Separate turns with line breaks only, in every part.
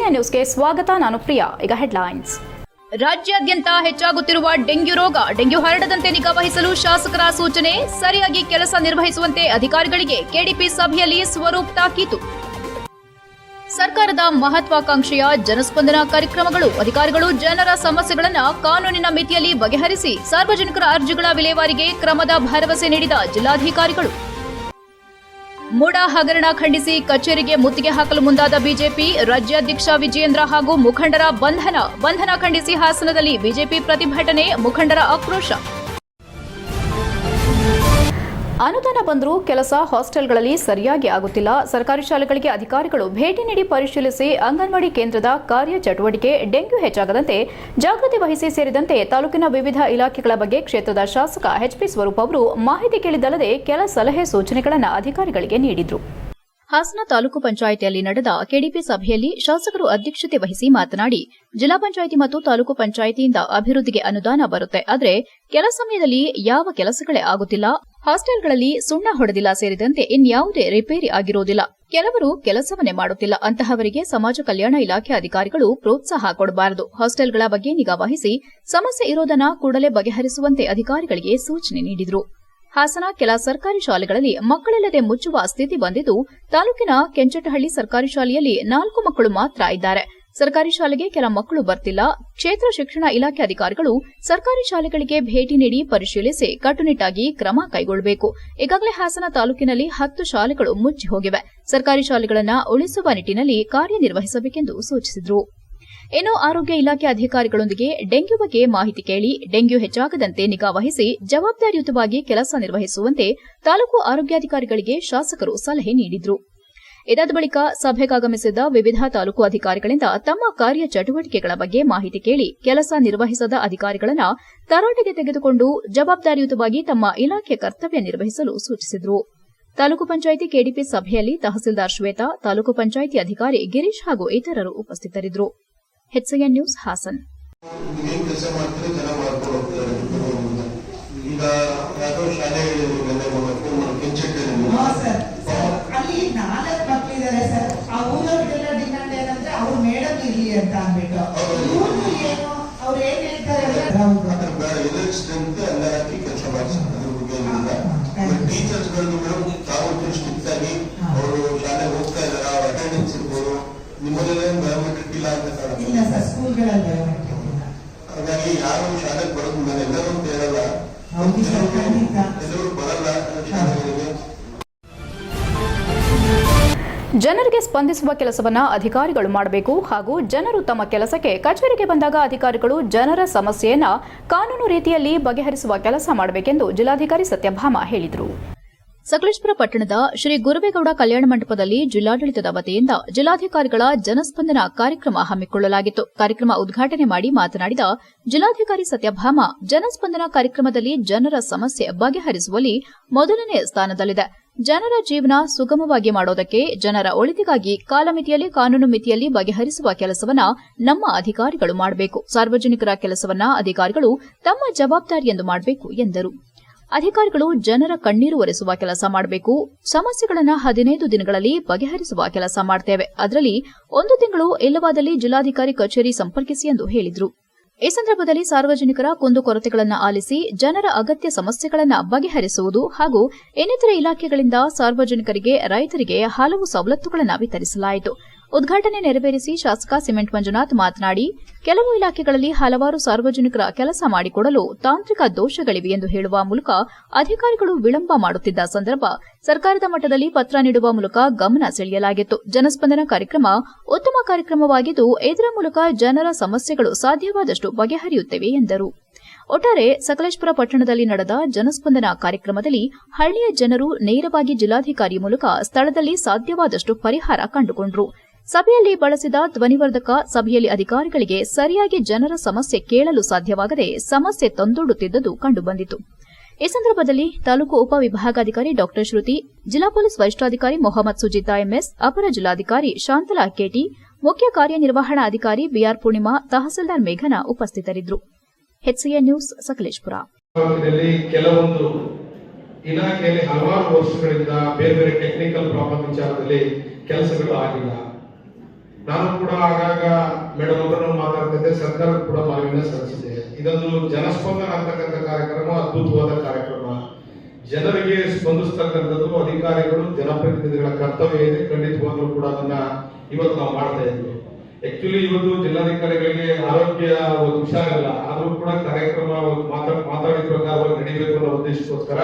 HCN ನ್ಯೂಸ್ಗೆ ಸ್ವಾಗತ. ನಾನು ಪ್ರಿಯಾ. ಈಗ ಹೆಡ್ಲೈನ್ಸ್. ರಾಜ್ಯಾದ್ಯಂತ ಹೆಚ್ಚಾಗುತ್ತಿರುವ ಡೆಂಗ್ಯೂ ರೋಗ. ಡೆಂಗ್ಯೂ ಹರಡದಂತೆ ನಿಗಾ ವಹಿಸಲು ಶಾಸಕರ ಸೂಚನೆ. ಸರಿಯಾಗಿ ಕೆಲಸ ನಿರ್ವಹಿಸುವಂತೆ ಅಧಿಕಾರಿಗಳಿಗೆ ಕೆಡಿಪಿ ಸಭೆಯಲ್ಲಿ ಸ್ವರೂಪ್ ತಾಕೀತು. ಸರ್ಕಾರದ ಮಹತ್ವಾಕಾಂಕ್ಷೆಯ ಜನಸ್ಪಂದನ ಕಾರ್ಯಕ್ರಮಗಳು. ಅಧಿಕಾರಿಗಳು ಜನರ ಸಮಸ್ಯೆಗಳನ್ನು ಕಾನೂನಿನ ಮಿತಿಯಲ್ಲಿ ಬಗೆಹರಿಸಿ ಸಾರ್ವಜನಿಕರ ಅರ್ಜಿಗಳ ವಿಲೇವಾರಿಗೆ ಕ್ರಮದ ಭರವಸೆ ನೀಡಿದ ಜಿಲ್ಲಾಧಿಕಾರಿಗಳು. ಮೂಡಾ ಹಗರಣ ಖಂಡಿಸಿ ಕಚೇರಿಗೆ ಮುತ್ತಿಗೆ ಹಾಕಲು ಮುಂದಾದ ಬಿಜೆಪಿ. ರಾಜ್ಯಾಧ್ಯಕ್ಷ ವಿಜಯೇಂದ್ರ ಹಾಗೂ ಮುಖಂಡರ ಬಂಧನ ಖಂಡಿಸಿ ಹಾಸನದಲ್ಲಿ ಬಿಜೆಪಿ ಪ್ರತಿಭಟನೆ. ಮುಖಂಡರ ಆಕ್ರೋಶ. ಅನುದಾನ ಬಂದರೂ ಕೆಲಸ ಹಾಸ್ಟೆಲ್ಗಳಲ್ಲಿ ಸರಿಯಾಗಿ ಆಗುತ್ತಿಲ್ಲ. ಸರ್ಕಾರಿ ಶಾಲೆಗಳಿಗೆ ಅಧಿಕಾರಿಗಳು ಭೇಟಿ ನೀಡಿ ಪರಿಶೀಲಿಸಿ ಅಂಗನವಾಡಿ ಕೇಂದ್ರದ ಕಾರ್ಯಚಟುವಟಿಕೆ, ಡೆಂಗ್ಯೂ ಹೆಚ್ಚಾಗದಂತೆ ಜಾಗೃತಿ ವಹಿಸಿ ಸೇರಿದಂತೆ ತಾಲೂಕಿನ ವಿವಿಧ ಇಲಾಖೆಗಳ ಬಗ್ಗೆ ಕ್ಷೇತ್ರದ ಶಾಸಕ ಎಚ್ಪಿ ಸ್ವರೂಪ್ ಅವರು ಮಾಹಿತಿ ಕೇಳಿದ್ದಲ್ಲದೆ ಕೆಲ ಸಲಹೆ ಸೂಚನೆಗಳನ್ನು ಅಧಿಕಾರಿಗಳಿಗೆ ನೀಡಿದರು. ಹಾಸನ ತಾಲೂಕು ಪಂಚಾಯಿತಿಯಲ್ಲಿ ನಡೆದ ಕೆಡಿಪಿ ಸಭೆಯಲ್ಲಿ ಶಾಸಕರು ಅಧ್ಯಕ್ಷತೆ ವಹಿಸಿ ಮಾತನಾಡಿ, ಜಿಲ್ಲಾ ಪಂಚಾಯಿತಿ ಮತ್ತು ತಾಲೂಕು ಪಂಚಾಯಿತಿಯಿಂದ ಅಭಿವೃದ್ಧಿಗೆ ಅನುದಾನ ಬರುತ್ತೆ, ಆದರೆ ಕೆಲ ಸಮಯದಲ್ಲಿ ಯಾವ ಕೆಲಸಗಳೇ ಆಗುತ್ತಿಲ್ಲ. ಹಾಸ್ಟೆಲ್ಗಳಲ್ಲಿ ಸುಣ್ಣ ಹೊಡೆದಿಲ್ಲ ಸೇರಿದಂತೆ ಇನ್ಯಾವುದೇ ರಿಪೇರಿ ಆಗಿರುವುದಿಲ್ಲ. ಕೆಲವರು ಕೆಲಸವನ್ನೇ ಮಾಡುತ್ತಿಲ್ಲ. ಅಂತಹವರಿಗೆ ಸಮಾಜ ಕಲ್ಯಾಣ ಇಲಾಖೆ ಅಧಿಕಾರಿಗಳು ಪ್ರೋತ್ಸಾಹ ಕೊಡಬಾರದು. ಹಾಸ್ಟೆಲ್ಗಳ ಬಗ್ಗೆ ನಿಗಾ ವಹಿಸಿ ಸಮಸ್ಯೆ ಇರೋದನ್ನ ಕೂಡಲೇ ಬಗೆಹರಿಸುವಂತೆ ಅಧಿಕಾರಿಗಳಿಗೆ ಸೂಚನೆ ನೀಡಿದರು. ಹಾಸನ ಕೆಲ ಸರ್ಕಾರಿ ಶಾಲೆಗಳಲ್ಲಿ ಮಕ್ಕಳಿಲ್ಲದೆ ಮುಚ್ಚುವ ಸ್ಥಿತಿ ಬಂದಿದ್ದು, ತಾಲೂಕಿನ ಕೆಂಚಟಹಳ್ಳಿ ಸರ್ಕಾರಿ ಶಾಲೆಯಲ್ಲಿ 4 ಮಕ್ಕಳು ಮಾತ್ರ ಇದ್ದಾರೆ. ಸರ್ಕಾರಿ ಶಾಲೆಗೆ ಕೆಲ ಮಕ್ಕಳು ಬರ್ತಿಲ್ಲ. ಕ್ಷೇತ್ರ ಶಿಕ್ಷಣ ಇಲಾಖೆ ಅಧಿಕಾರಿಗಳು ಸರ್ಕಾರಿ ಶಾಲೆಗಳಿಗೆ ಭೇಟಿ ನೀಡಿ ಪರಿಶೀಲಿಸಿ ಕಟ್ಟುನಿಟ್ಟಾಗಿ ಕ್ರಮ ಕೈಗೊಳ್ಳಬೇಕು. ಈಗಾಗಲೇ ಹಾಸನ ತಾಲೂಕಿನಲ್ಲಿ 10 ಶಾಲೆಗಳು ಮುಚ್ಚಿ ಹೋಗಿವೆ. ಸರ್ಕಾರಿ ಶಾಲೆಗಳನ್ನು ಉಳಿಸುವ ನಿಟ್ಟಿನಲ್ಲಿ ಕಾರ್ಯನಿರ್ವಹಿಸಬೇಕೆಂದು ಸೂಚಿಸಿದರು. ಇನ್ನು ಆರೋಗ್ಯ ಇಲಾಖೆ ಅಧಿಕಾರಿಗಳೊಂದಿಗೆ ಡೆಂಗ್ಯೂ ಬಗ್ಗೆ ಮಾಹಿತಿ ಕೇಳಿ ಡೆಂಗ್ಯೂ ಹೆಚ್ಚಾಗದಂತೆ ನಿಗಾ ವಹಿಸಿ ಜವಾಬ್ದಾರಿಯುತವಾಗಿ ಕೆಲಸ ನಿರ್ವಹಿಸುವಂತೆ ತಾಲೂಕು ಆರೋಗ್ಯಾಧಿಕಾರಿಗಳಿಗೆ ಶಾಸಕರು ಸಲಹೆ ನೀಡಿದರು. ಇದಾದ ಬಳಿಕ ಸಭೆಗಾಗಮಿಸಿದ ವಿವಿಧ ತಾಲೂಕು ಅಧಿಕಾರಿಗಳಿಂದ ತಮ್ಮ ಕಾರ್ಯಚಟುವಟಿಕೆಗಳ ಬಗ್ಗೆ ಮಾಹಿತಿ ಕೇಳಿ ಕೆಲಸ ನಿರ್ವಹಿಸದ ಅಧಿಕಾರಿಗಳನ್ನು ತರಾಟೆಗೆ ತೆಗೆದುಕೊಂಡು ಜವಾಬ್ದಾರಿಯುತವಾಗಿ ತಮ್ಮ ಇಲಾಖೆ ಕರ್ತವ್ಯ ನಿರ್ವಹಿಸಲು ಸೂಚಿಸಿದರು. ತಾಲೂಕು ಪಂಚಾಯಿತಿ ಕೆಡಿಪಿ ಸಭೆಯಲ್ಲಿ ತಹಸೀಲ್ದಾರ್ ಶ್ವೇತಾ, ತಾಲೂಕು ಪಂಚಾಯಿತಿ ಅಧಿಕಾರಿ ಗಿರೀಶ್ ಹಾಗೂ ಇತರರು ಉಪಸ್ಥಿತರಿದ್ದರು. ಹೆಚ್ಸಿಎನ್ ನ್ಯೂಸ್ ಹಾಸನ್.
ಇಲ್ಲ ಸರ್, ಸ್ಕೂಲ್ಗಳಲ್ಲಿ ಬಯೋಮೆಟ್ರಿಕ್ ಇಲ್ಲ.
ಹಾಗಾಗಿ ಯಾರು ಶಾಲೆಗೆ ಬರೋದು ಮೇಲೆ ಎಲ್ಲರೂ ಸೇರಲ್ಲ, ಎಲ್ಲರೂ ಬರಲ್ಲ ಶಾಲೆಗಳಿಗೆ.
ಜನರಿಗೆ ಸ್ಪಂದಿಸುವ ಕೆಲಸವನ್ನ ಅಧಿಕಾರಿಗಳು ಮಾಡಬೇಕು ಹಾಗೂ ಜನರು ತಮ್ಮ ಕೆಲಸಕ್ಕೆ ಕಚೇರಿಗೆ ಬಂದಾಗ ಅಧಿಕಾರಿಗಳು ಜನರ ಸಮಸ್ಯೆಯನ್ನ ಕಾನೂನು ರೀತಿಯಲ್ಲಿ ಬಗೆಹರಿಸುವ ಕೆಲಸ ಮಾಡಬೇಕೆಂದು ಜಿಲ್ಲಾಧಿಕಾರಿ ಸತ್ಯಭಾಮ ಹೇಳಿದರು. ಸಕಲೇಶಪುರ ಪಟ್ಟಣದ ಶ್ರೀ ಗುರುವೇಗೌಡ ಕಲ್ಯಾಣ ಮಂಟಪದಲ್ಲಿ ಜಿಲ್ಲಾಡಳಿತದ ವತಿಯಿಂದ ಜಿಲ್ಲಾಧಿಕಾರಿಗಳ ಜನಸ್ಪಂದನ ಕಾರ್ಯಕ್ರಮ ಹಮ್ಮಿಕೊಳ್ಳಲಾಗಿತ್ತು. ಕಾರ್ಯಕ್ರಮ ಉದ್ಘಾಟನೆ ಮಾಡಿ ಮಾತನಾಡಿದ ಜಿಲ್ಲಾಧಿಕಾರಿ ಸತ್ಯಭಾಮ, ಜನಸ್ಪಂದನ ಕಾರ್ಯಕ್ರಮದಲ್ಲಿ ಜನರ ಸಮಸ್ಯೆ ಬಗೆಹರಿಸುವಲ್ಲಿ ಮೊದಲನೇ ಸ್ಥಾನದಲ್ಲಿದೆ. ಜನರ ಜೀವನ ಸುಗಮವಾಗಿ ಮಾಡೋದಕ್ಕೆ ಜನರ ಒಳಿತಿಗಾಗಿ ಕಾಲಮಿತಿಯಲ್ಲಿ ಕಾನೂನು ಮಿತಿಯಲ್ಲಿ ಬಗೆಹರಿಸುವ ಕೆಲಸವನ್ನ ನಮ್ಮ ಅಧಿಕಾರಿಗಳು ಮಾಡಬೇಕು. ಸಾರ್ವಜನಿಕರ ಕೆಲಸವನ್ನ ಅಧಿಕಾರಿಗಳು ತಮ್ಮ ಜವಾಬ್ದಾರಿಯೆಂದು ಮಾಡಬೇಕು ಎಂದರು. ಅಧಿಕಾರಿಗಳು ಜನರ ಕಣ್ಣೀರು ಒರೆಸುವ ಕೆಲಸ ಮಾಡಬೇಕು. ಸಮಸ್ಯೆಗಳನ್ನು 15 ದಿನಗಳಲ್ಲಿ ಬಗೆಹರಿಸುವ ಕೆಲಸ ಮಾಡುತ್ತೇವೆ. ಅದರಲ್ಲಿ 1 ತಿಂಗಳು ಇಲ್ಲವಾದಲ್ಲಿ ಜಿಲ್ಲಾಧಿಕಾರಿ ಕಚೇರಿ ಸಂಪರ್ಕಿಸಿ ಎಂದು ಹೇಳಿದರು. ಈ ಸಂದರ್ಭದಲ್ಲಿ ಸಾರ್ವಜನಿಕರ ಕುಂದುಕೊರತೆಗಳನ್ನು ಆಲಿಸಿ ಜನರ ಅಗತ್ಯ ಸಮಸ್ಯೆಗಳನ್ನು ಬಗೆಹರಿಸುವುದು ಹಾಗೂ ಇನ್ನಿತರ ಇಲಾಖೆಗಳಿಂದ ಸಾರ್ವಜನಿಕರಿಗೆ, ರೈತರಿಗೆ ಹಲವು ಸವಲತ್ತುಗಳನ್ನು ವಿತರಿಸಲಾಯಿತು. ಉದ್ಘಾಟನೆ ನೆರವೇರಿಸಿ ಶಾಸಕ ಸಿಮೆಂಟ್ ಮಂಜುನಾಥ್ ಮಾತನಾಡಿ, ಕೆಲವು ಇಲಾಖೆಗಳಲ್ಲಿ ಹಲವಾರು ಸಾರ್ವಜನಿಕರ ಕೆಲಸ ಮಾಡಿಕೊಡಲು ತಾಂತ್ರಿಕ ದೋಷಗಳಿವೆ ಎಂದು ಹೇಳುವ ಮೂಲಕ ಅಧಿಕಾರಿಗಳು ವಿಳಂಬ ಮಾಡುತ್ತಿದ್ದ ಸಂದರ್ಭ ಸರ್ಕಾರದ ಮಟ್ಟದಲ್ಲಿ ಪತ್ರ ನೀಡುವ ಮೂಲಕ ಗಮನ ಸೆಳೆಯಲಾಗಿತ್ತು. ಜನಸ್ಪಂದನ ಕಾರ್ಯಕ್ರಮ ಉತ್ತಮ ಕಾರ್ಯಕ್ರಮವಾಗಿದ್ದು, ಇದರ ಮೂಲಕ ಜನರ ಸಮಸ್ಯೆಗಳು ಸಾಧ್ಯವಾದಷ್ಟು ಬಗೆಹರಿಯುತ್ತವೆ ಎಂದರು. ಒಟ್ಟಾರೆ ಸಕಲೇಶಪುರ ಪಟ್ಟಣದಲ್ಲಿ ನಡೆದ ಜನಸ್ಪಂದನ ಕಾರ್ಯಕ್ರಮದಲ್ಲಿ ಹಳ್ಳಿಯ ಜನರು ನೇರವಾಗಿ ಜಿಲ್ಲಾಧಿಕಾರಿ ಮೂಲಕ ಸ್ಥಳದಲ್ಲಿ ಸಾಧ್ಯವಾದಷ್ಟು ಪರಿಹಾರ ಕಂಡುಕೊಂಡರು. ಸಭೆಯಲ್ಲಿ ಬಳಸಿದ ಧ್ವನಿವರ್ಧಕ ಸಭೆಯಲ್ಲಿ ಅಧಿಕಾರಿಗಳಿಗೆ ಸರಿಯಾಗಿ ಜನರ ಸಮಸ್ಯೆ ಕೇಳಲು ಸಾಧ್ಯವಾಗದೆ ಸಮಸ್ಯೆ ತಂದೊಡ್ಡುತ್ತಿದ್ದುದು ಕಂಡುಬಂದಿತು. ಈ ಸಂದರ್ಭದಲ್ಲಿ ತಾಲೂಕು ಉಪವಿಭಾಗಾಧಿಕಾರಿ ಡಾ ಶ್ರುತಿ, ಜಿಲ್ಲಾ ಪೊಲೀಸ್ ವರಿಷ್ಠಾಧಿಕಾರಿ ಮೊಹಮ್ಮದ್ ಸುಜಿತಾ ಎಂಎಸ್, ಅಪರ ಜಿಲ್ಲಾಧಿಕಾರಿ ಶಾಂತಲಾ ಕೆಟಿ, ಮುಖ್ಯ ಕಾರ್ಯನಿರ್ವಹಣಾಧಿಕಾರಿ ಬಿಆರ್ ಪೂರ್ಣಿಮಾ, ತಹಸೀಲ್ದಾರ್ ಮೇಘನಾ ಉಪಸ್ಥಿತರಿದ್ದರು. ಹೆಚ್ಸಿಎನ್ ನ್ಯೂಸ್ ಸಕಲೇಶಪುರ.
ಕೆಲವೊಂದು ಇಲಾಖೆಯಲ್ಲಿ ಹಲವಾರು ವರ್ಷಗಳಿಂದ ಬೇರೆ ಬೇರೆ ಟೆಕ್ನಿಕಲ್ ಪ್ರಾಬ್ಲಮ್ ವಿಚಾರದಲ್ಲಿ ಕೆಲಸಗಳು ಆಗಿಲ್ಲ. ನಾನು ಕೂಡ ಆಗಾಗ ಮೇಡಮ್ ಅವರನ್ನು ಮಾತಾಡ್ತಿದ್ದೆ, ಸರ್ಕಾರ ಕೂಡ ಮನವಿಯನ್ನು ಸಲ್ಲಿಸಿದೆ. ಇದೊಂದು ಜನಸ್ಪಂದನ ಅಂತಕ್ಕಂಥ ಕಾರ್ಯಕ್ರಮ ಅದ್ಭುತವಾದ ಕಾರ್ಯಕ್ರಮ. ಜನರಿಗೆ ಸ್ಪಂದಿಸ್ತಕ್ಕಂಥದ್ದು ಅಧಿಕಾರಿಗಳು ಜನಪ್ರತಿನಿಧಿಗಳ ಕರ್ತವ್ಯ ಇದೆ. ಖಂಡಿತವಾಗ್ಲೂ ಕೂಡ ಅದನ್ನ ಇವತ್ತು ನಾವು ಮಾಡ್ತಾ ಇದ್ವಿ. ಆಕ್ಚುಲಿ ಇವತ್ತು ಜಿಲ್ಲಾಧಿಕಾರಿಗಳಿಗೆ ಆರೋಗ್ಯ ಒಂದು ಹುಷಾರಿಲ್ಲ, ಆದ್ರೂ ಕೂಡ ಕಾರ್ಯಕ್ರಮ ಮಾತಾಡಿದ ಪ್ರಕಾರ ನಡೀಬೇಕು ಅನ್ನೋ ಉದ್ದೇಶಕ್ಕೋಸ್ಕರ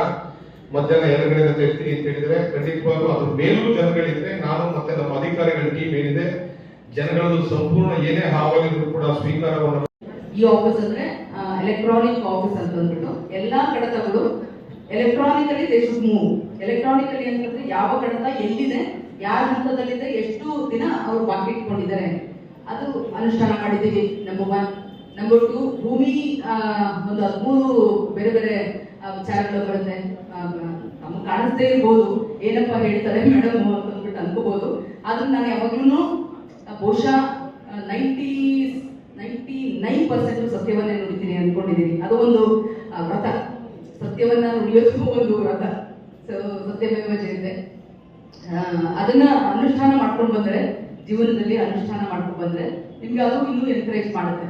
ಮಧ್ಯಾಹ್ನ 2 ಗಂಟೆ ತೆಗ್ತೀನಿ ಅಂತ ಹೇಳಿದ್ರೆ, ಖಂಡಿತವಾಗ್ಲೂ ಅದ್ರ ಮೇಲೂ ಜನಗಳಿದ್ರೆ ನಾನು ಮತ್ತೆ ನಮ್ಮ ಅಧಿಕಾರಿಗಳ ಟೀಮ್ ಏನಿದೆ, ಜನಗಳದ್ದು ಸಂಪೂರ್ಣ ಏನೇ ಹಾವಾಗಿದ್ರು ಕೂಡ ಸ್ವೀಕಾರವನ್ನು.
ಈ ಆಫೀಸ್ ಅಂದ್ರೆ ಎಲೆಕ್ಟ್ರಾನಿಕ್ ಆಫೀಸ್ ಅಂತ ಅಂದ್ಬಿಟ್ಟು ಎಲ್ಲಾ ಕಡತಗಳು electronically they should move. Electronically ಅಂತಂದ್ರೆ ಯಾವ ಕಡತ ಎಲ್ಲಿದೆ, ಯಾವ ಹಂತದಲ್ಲಿದೆ, ಎಷ್ಟು ದಿನ ಅವರು ಬಾಕಿ ಇಟ್ಕೊಂಡಿದ್ದಾರೆ, ಅದು ಅನುಷ್ಠಾನ ಮಾಡಿದ್ದೀವಿ. ನಂಬರ್ 1. ನಂಬರ್ 2, ಭೂಮಿ ಒಂದು 13 ಬೇರೆ ಬೇರೆ ವಿಚಾರಗಳು ಬರುತ್ತೆ. ನಮ್ಗೆ ಕಾಣಿಸ್ದೇ ಇರ್ಬೋದು ಏನಪ್ಪ ಹೇಳ್ತಾರೆ ಮೇಡಮ್ ಅಂತ ಅಂದ್ಬಿಟ್ಟು ಅನ್ಕೋಬಹುದು. ಆದ್ರೂ ನಾನು ಯಾವಾಗ್ಲೂ ಬಹುಶಃ 99% ಸತ್ಯವನ್ನೇ ನುಡಿತೀನಿ ಅನ್ಕೊಂಡಿದ್ದೀನಿ. ಅದು ಒಂದು ವ್ರತ, ಸತ್ಯವನ್ನ ನುಡಿಯೋದು ಒಂದು ವ್ರತ. ಸತ್ಯಮೇವ ಜಯತೆ. ಅದನ್ನ ಅನುಷ್ಠಾನ ಮಾಡ್ಕೊಂಡು ಬಂದ್ರೆ, ಜೀವನದಲ್ಲಿ ಅನುಷ್ಠಾನ ಮಾಡ್ಕೊಂಡು ಬಂದ್ರೆ ನಿಮ್ಗೆ ಅದು ಇನ್ನೂ ಎನ್ಕರೇಜ್ ಮಾಡುತ್ತೆ.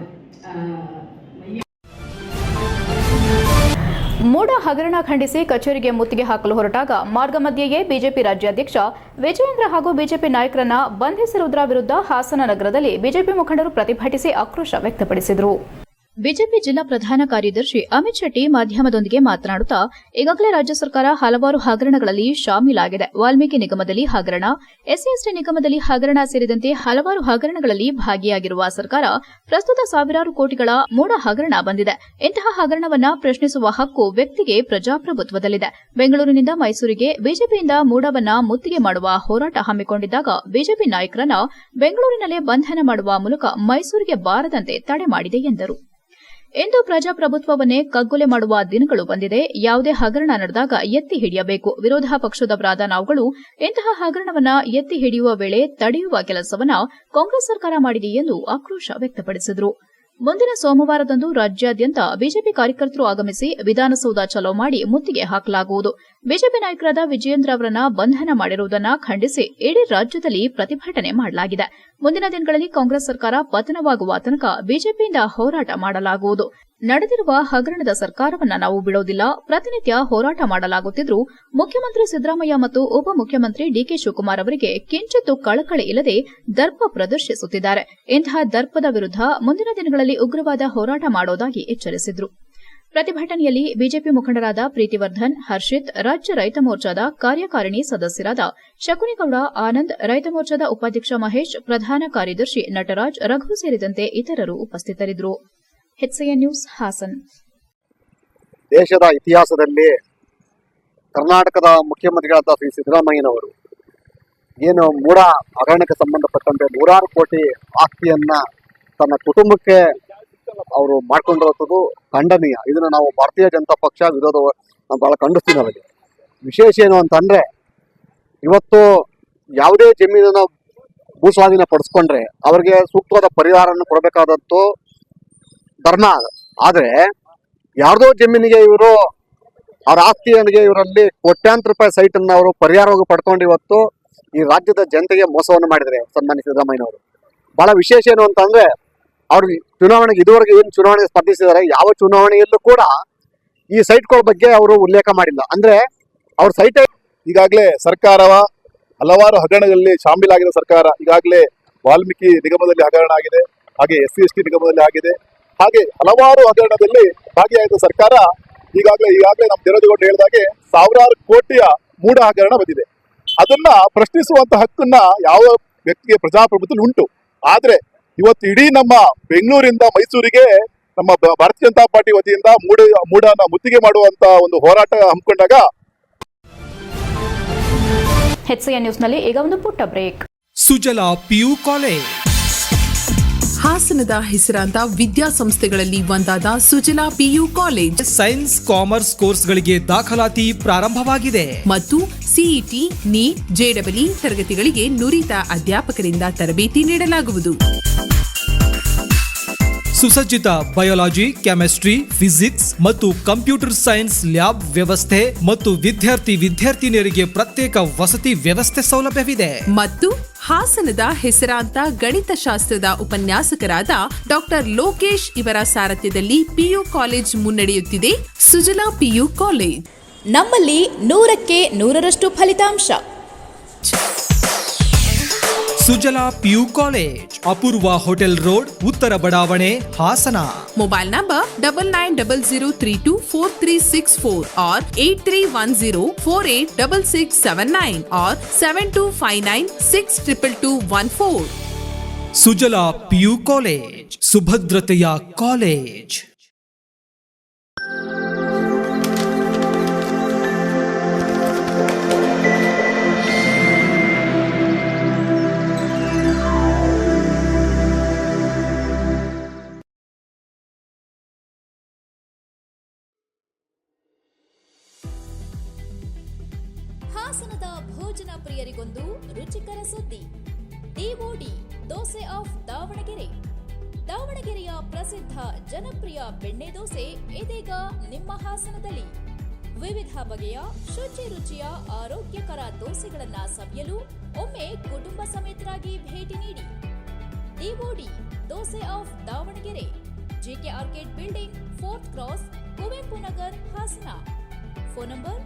ಮೂಡ ಹಗರಣ ಖಂಡಿಸಿ ಕಚೇರಿಗೆ ಮುತ್ತಿಗೆ ಹಾಕಲು ಹೊರಟಾಗ ಮಾರ್ಗ ಮಧ್ಯೆಯೇ ಬಿಜೆಪಿ ರಾಜ್ಯಾಧ್ಯಕ್ಷ ವಿಜಯೇಂದ್ರ ಹಾಗೂ ಬಿಜೆಪಿ ನಾಯಕರನ್ನ ಬಂಧಿಸಿರುವುದರ ವಿರುದ್ಧ ಹಾಸನ ನಗರದಲ್ಲಿ ಬಿಜೆಪಿ ಮುಖಂಡರು ಪ್ರತಿಭಟಿಸಿ ಆಕ್ರೋಶ ವ್ಯಕ್ತಪಡಿಸಿದರು. ಬಿಜೆಪಿ ಜಿಲ್ಲಾ ಪ್ರಧಾನ ಕಾರ್ಯದರ್ಶಿ ಅಮಿತ್ ಶೆಟ್ಟಿ ಮಾಧ್ಯಮದೊಂದಿಗೆ ಮಾತನಾಡುತ್ತಾ, ಈಗಾಗಲೇ ರಾಜ್ಯ ಸರ್ಕಾರ ಹಲವಾರು ಹಗರಣಗಳಲ್ಲಿ ಶಾಮೀಲಾಗಿದೆ. ವಾಲ್ಮೀಕಿ ನಿಗಮದಲ್ಲಿ ಹಗರಣ, ಎಸ್ಸಿ ನಿಗಮದಲ್ಲಿ ಹಗರಣ ಸೇರಿದಂತೆ ಹಲವಾರು ಹಗರಣಗಳಲ್ಲಿ ಭಾಗಿಯಾಗಿರುವ ಸರ್ಕಾರ ಪ್ರಸ್ತುತ ಸಾವಿರಾರು ಕೋಟಿಗಳ ಮೂಡ ಹಗರಣ ಬಂದಿದೆ. ಇಂತಹ ಹಗರಣವನ್ನ ಪ್ರಶ್ನಿಸುವ ಹಕ್ಕು ವ್ಯಕ್ತಿಗೆ ಪ್ರಜಾಪ್ರಭುತ್ವದಲ್ಲಿದೆ. ಬೆಂಗಳೂರಿನಿಂದ ಮೈಸೂರಿಗೆ ಬಿಜೆಪಿಯಿಂದ ಮೂಡವನ್ನ ಮುತ್ತಿಗೆ ಮಾಡುವ ಹೋರಾಟ ಹಮ್ಮಿಕೊಂಡಿದ್ದಾಗ ಬಿಜೆಪಿ ನಾಯಕರನ್ನ ಬೆಂಗಳೂರಿನಲ್ಲೇ ಬಂಧನ ಮಾಡುವ ಮೂಲಕ ಮೈಸೂರಿಗೆ ಬಾರದಂತೆ ತಡೆ ಮಾಡಿದೆ ಎಂದರು. ಇಂದು ಪ್ರಜಾಪ್ರಭುತ್ವವನ್ನೇ ಕಗ್ಗೊಲೆ ಮಾಡುವ ದಿನಗಳು ಬಂದಿದೆ. ಯಾವುದೇ ಹಗರಣ ನಡೆದಾಗ ಎತ್ತಿ ಹಿಡಿಯಬೇಕು. ವಿರೋಧ ಪಕ್ಷದವರಾದ ನಾವುಗಳು ಇಂತಹ ಹಗರಣವನ್ನ ಎತ್ತಿ ಹಿಡಿಯುವ ವೇಳೆ ತಡೆಯುವ ಕೆಲಸವನ್ನ ಕಾಂಗ್ರೆಸ್ ಸರ್ಕಾರ ಮಾಡಿದೆ ಎಂದು ಆಕ್ರೋಶ ವ್ಯಕ್ತಪಡಿಸಿದರು. ಮುಂದಿನ ಸೋಮವಾರದಂದು ರಾಜ್ಯಾದ್ಯಂತ ಬಿಜೆಪಿ ಕಾರ್ಯಕರ್ತರು ಆಗಮಿಸಿ ವಿಧಾನಸೌಧ ಚಲೋ ಮಾಡಿ ಮುತ್ತಿಗೆ ಹಾಕಲಾಗುವುದು. ಬಿಜೆಪಿ ನಾಯಕರಾದ ವಿಜಯೇಂದ್ರ ಅವರನ್ನ ಬಂಧನ ಮಾಡಿರುವುದನ್ನು ಖಂಡಿಸಿ ಇಡೀ ರಾಜ್ಯದಲ್ಲಿ ಪ್ರತಿಭಟನೆ ಮಾಡಲಾಗಿದೆ. ಮುಂದಿನ ದಿನಗಳಲ್ಲಿ ಕಾಂಗ್ರೆಸ್ ಸರ್ಕಾರ ಪತನವಾಗುವ ತನಕ ಬಿಜೆಪಿಯಿಂದ ಹೋರಾಟ ಮಾಡಲಾಗುವುದು. ನಡೆದಿರುವ ಹಗರಣದ ಸರ್ಕಾರವನ್ನ ನಾವು ಬಿಡೋದಿಲ್ಲ. ಪ್ರತಿನಿತ್ಯ ಹೋರಾಟ ಮಾಡಲಾಗುತ್ತಿದ್ದರೂ ಮುಖ್ಯಮಂತ್ರಿ ಸಿದ್ದರಾಮಯ್ಯ ಮತ್ತು ಉಪಮುಖ್ಯಮಂತ್ರಿ ಡಿಕೆ ಶಿವಕುಮಾರ್ ಅವರಿಗೆ ಕಿಂಚಿತ್ತೂ ಕಳಕಳಿ ಇಲ್ಲದೆ ದರ್ಪ ಪ್ರದರ್ಶಿಸುತ್ತಿದ್ದಾರೆ. ಇಂತಹ ದರ್ಪದ ವಿರುದ್ಧ ಮುಂದಿನ ದಿನಗಳಲ್ಲಿ ಉಗ್ರವಾದ ಹೋರಾಟ ಮಾಡೋದಾಗಿ ಎಚ್ಚರಿಸಿದರು. ಪ್ರತಿಭಟನೆಯಲ್ಲಿ ಬಿಜೆಪಿ ಮುಖಂಡರಾದ ಪ್ರೀತಿವರ್ಧನ್, ಹರ್ಷಿತ್, ರಾಜ್ಯ ರೈತ ಮೋರ್ಚಾದ ಕಾರ್ಯಕಾರಿಣಿ ಸದಸ್ಯರಾದ ಶಕುನಿಗೌಡ, ಆನಂದ್, ರೈತ ಮೋರ್ಚಾದ ಉಪಾಧ್ಯಕ್ಷ ಮಹೇಶ್, ಪ್ರಧಾನ ಕಾರ್ಯದರ್ಶಿ ನಟರಾಜ್, ರಘು ಸೇರಿದಂತೆ ಇತರರು ಉಪಸ್ಥಿತರಿದ್ದರು. HCN news Hassan.
ದೇಶದ ಇತಿಹಾಸದಲ್ಲಿ ಕರ್ನಾಟಕದ ಮುಖ್ಯಮಂತ್ರಿಗಳಾದ ಶ್ರೀ ಸಿದ್ದರಾಮಯ್ಯನವರು ಏನು ಮೂಡ ಹಗರಣಕ್ಕೆ ಸಂಬಂಧಪಟ್ಟಂತೆ 100 ಕೋಟಿ ಆಸ್ತಿಯನ್ನ ತನ್ನ ಕುಟುಂಬಕ್ಕೆ ಅವರು ಮಾಡ್ಕೊಂಡಿರೋದು ಖಂಡನೀಯ. ಇದನ್ನ ನಾವು ಭಾರತೀಯ ಜನತಾ ಪಕ್ಷ ವಿರೋಧ ಬಹಳ ಖಂಡಿಸ್ತೀವಿ. ಅವರಿಗೆ ವಿಶೇಷ ಏನು ಅಂತಂದ್ರೆ, ಇವತ್ತು ಯಾವುದೇ ಜಮೀನನ್ನ ಭೂಸ್ವಾಧೀನ ಪಡಿಸ್ಕೊಂಡ್ರೆ ಅವರಿಗೆ ಸೂಕ್ತವಾದ ಪರಿಹಾರವನ್ನು ಕೊಡಬೇಕಾದದ್ದು ಧರ್ಮ. ಆದ್ರೆ ಯಾರ್ದೋ ಜಮೀನಿಗೆ ಇವರು ಅವ್ರ ಆಸ್ತಿಯನಿಗೆ ಇವರಲ್ಲಿ ಕೋಟ್ಯಾಂತರ ರೂಪಾಯಿ ಸೈಟ್ ಅನ್ನ ಅವರು ಪರಿಹಾರವಾಗಿ ಪಡ್ಕೊಂಡು ಇವತ್ತು ಈ ರಾಜ್ಯದ ಜನತೆಗೆ ಮೋಸವನ್ನು ಮಾಡಿದ್ದಾರೆ ಸನ್ಮಾನ್ಯ ಸಿದ್ದರಾಮಯ್ಯನವರು. ಬಹಳ ವಿಶೇಷ ಏನು ಅಂತಂದ್ರೆ, ಅವ್ರು ಚುನಾವಣೆಗೆ ಇದುವರೆಗೆ ಏನು ಚುನಾವಣೆಗೆ ಸ್ಪರ್ಧಿಸಿದ್ದಾರೆ, ಯಾವ ಚುನಾವಣೆಯಲ್ಲೂ ಕೂಡ ಈ ಸೈಟ್ಗಳ ಬಗ್ಗೆ ಅವರು ಉಲ್ಲೇಖ ಮಾಡಿಲ್ಲ. ಅಂದ್ರೆ ಅವ್ರ ಸೈಟ್
ಈಗಾಗಲೇ ಸರ್ಕಾರವ ಹಲವಾರು ಹಗರಣಗಳಲ್ಲಿ ಶಾಮೀಲಾಗಿದೆ. ಸರ್ಕಾರ ಈಗಾಗಲೇ ವಾಲ್ಮೀಕಿ ನಿಗಮದಲ್ಲಿ ಹಗರಣ ಆಗಿದೆ, ಹಾಗೆ SC ನಿಗಮದಲ್ಲಿ ಆಗಿದೆ, ಹಾಗೆ ಹಲವಾರು ಹಗರಣದಲ್ಲಿ ಭಾಗಿಯಾಗಿದ್ದ ಸರ್ಕಾರ ಈಗಾಗಲೇ ನಮ್ಮ ದೇವೇಗೌಡರು ಹೇಳಿದಾಗೆ ಸಾವಿರಾರು ಕೋಟಿಯ ಮೂಡ ಹಗರಣ ಬಂದಿದೆ. ಅದನ್ನ ಪ್ರಶ್ನಿಸುವಂತ ಹಕ್ಕನ್ನ ಯಾವ ವ್ಯಕ್ತಿಗೆ ಪ್ರಜಾಪ್ರಭುತ್ವ ಉಂಟು. ಆದ್ರೆ ಇವತ್ತು ಇಡೀ ನಮ್ಮ ಬೆಂಗಳೂರಿಂದ ಮೈಸೂರಿಗೆ ನಮ್ಮ ಭಾರತೀಯ ಜನತಾ ಪಾರ್ಟಿ ವತಿಯಿಂದ ಮೂಡನ ಮುತ್ತಿಗೆ ಮಾಡುವಂತ ಒಂದು ಹೋರಾಟ ಹಮ್ಮಿಕೊಂಡಾಗ
HCN ನ್ಯೂಸ್ನಲ್ಲಿ ಈಗ ಒಂದು ಪುಟ್ಟ ಬ್ರೇಕ್.
Sujala PU college.
ಹಾಸನದ ಹೆಸರಾಂತ ವಿದ್ಯಾಸಂಸ್ಥೆಗಳಲ್ಲಿ ಒಂದಾದ Sujala PU college
science, commerce ಕೋರ್ಸ್ಗಳಿಗೆ ದಾಖಲಾತಿ ಪ್ರಾರಂಭವಾಗಿದೆ
ಮತ್ತು CET, NEET, JEE ತರಗತಿಗಳಿಗೆ ನುರಿತ ಅಧ್ಯಾಪಕರಿಂದ ತರಬೇತಿ ನೀಡಲಾಗುವುದು.
ಸುಸಜ್ಜಿತ ಬಯಾಲಜಿ, ಕೆಮಿಸ್ಟ್ರಿ, ಫಿಸಿಕ್ಸ್ ಮತ್ತು ಕಂಪ್ಯೂಟರ್ ಸೈನ್ಸ್ ಲ್ಯಾಬ್ ವ್ಯವಸ್ಥೆ ಮತ್ತು ವಿದ್ಯಾರ್ಥಿನಿಯರಿಗೆ ಪ್ರತ್ಯೇಕ ವಸತಿ ವ್ಯವಸ್ಥೆ ಸೌಲಭ್ಯವಿದೆ
ಮತ್ತು ಹಾಸನದ ಹೆಸರಾಂತ ಗಣಿತಶಾಸ್ತ್ರದ ಉಪನ್ಯಾಸಕರಾದ ಡಾಕ್ಟರ್ ಲೋಕೇಶ್ ಇವರ ಸಾರಥ್ಯದಲ್ಲಿ ಪಿಯು ಕಾಲೇಜ್ ಮುನ್ನಡೆಯುತ್ತಿದೆ. ಸುಜಲಾ ಪಿಯು ಕಾಲೇಜ್
ನಮ್ಮಲ್ಲಿ 100ಕ್ಕೆ 100ರಷ್ಟು ಫಲಿತಾಂಶ.
Sujala PU college, Apoorva hotel road, ಉತ್ತರ ಬಡಾವಣೆ, Hassan.
Mobile number 9900324364 or 8310486679 or 7259622214.
Sujala PU college, ಸುಭದ್ರತೆಯ ಕಾಲೇಜ್.
ಹಾಸನದ ಭೋಜನ ಪ್ರಿಯರಿಗೊಂದು ರುಚಿಕರ ಸುದ್ದಿ. DOD dosa of Davanagere. ದಾವಣಗೆರೆಯ ಪ್ರಸಿದ್ಧ ಜನಪ್ರಿಯ ಬೆಣ್ಣೆ ದೋಸೆ ಇದೀಗ ನಿಮ್ಮ ಹಾಸನದಲ್ಲಿ. ವಿವಿಧ ಬಗೆಯ ಶುಚಿ ರುಚಿಯ ಆರೋಗ್ಯಕರ ದೋಸೆಗಳನ್ನ ಸವಿಯಲು ಒಮ್ಮೆ ಕುಟುಂಬ ಸಮೇತರಾಗಿ ಭೇಟಿ ನೀಡಿ. DOD dosa of Davanagere, GK orchid building, 4th cross, Kuvempu Nagar, Hassan. Phone number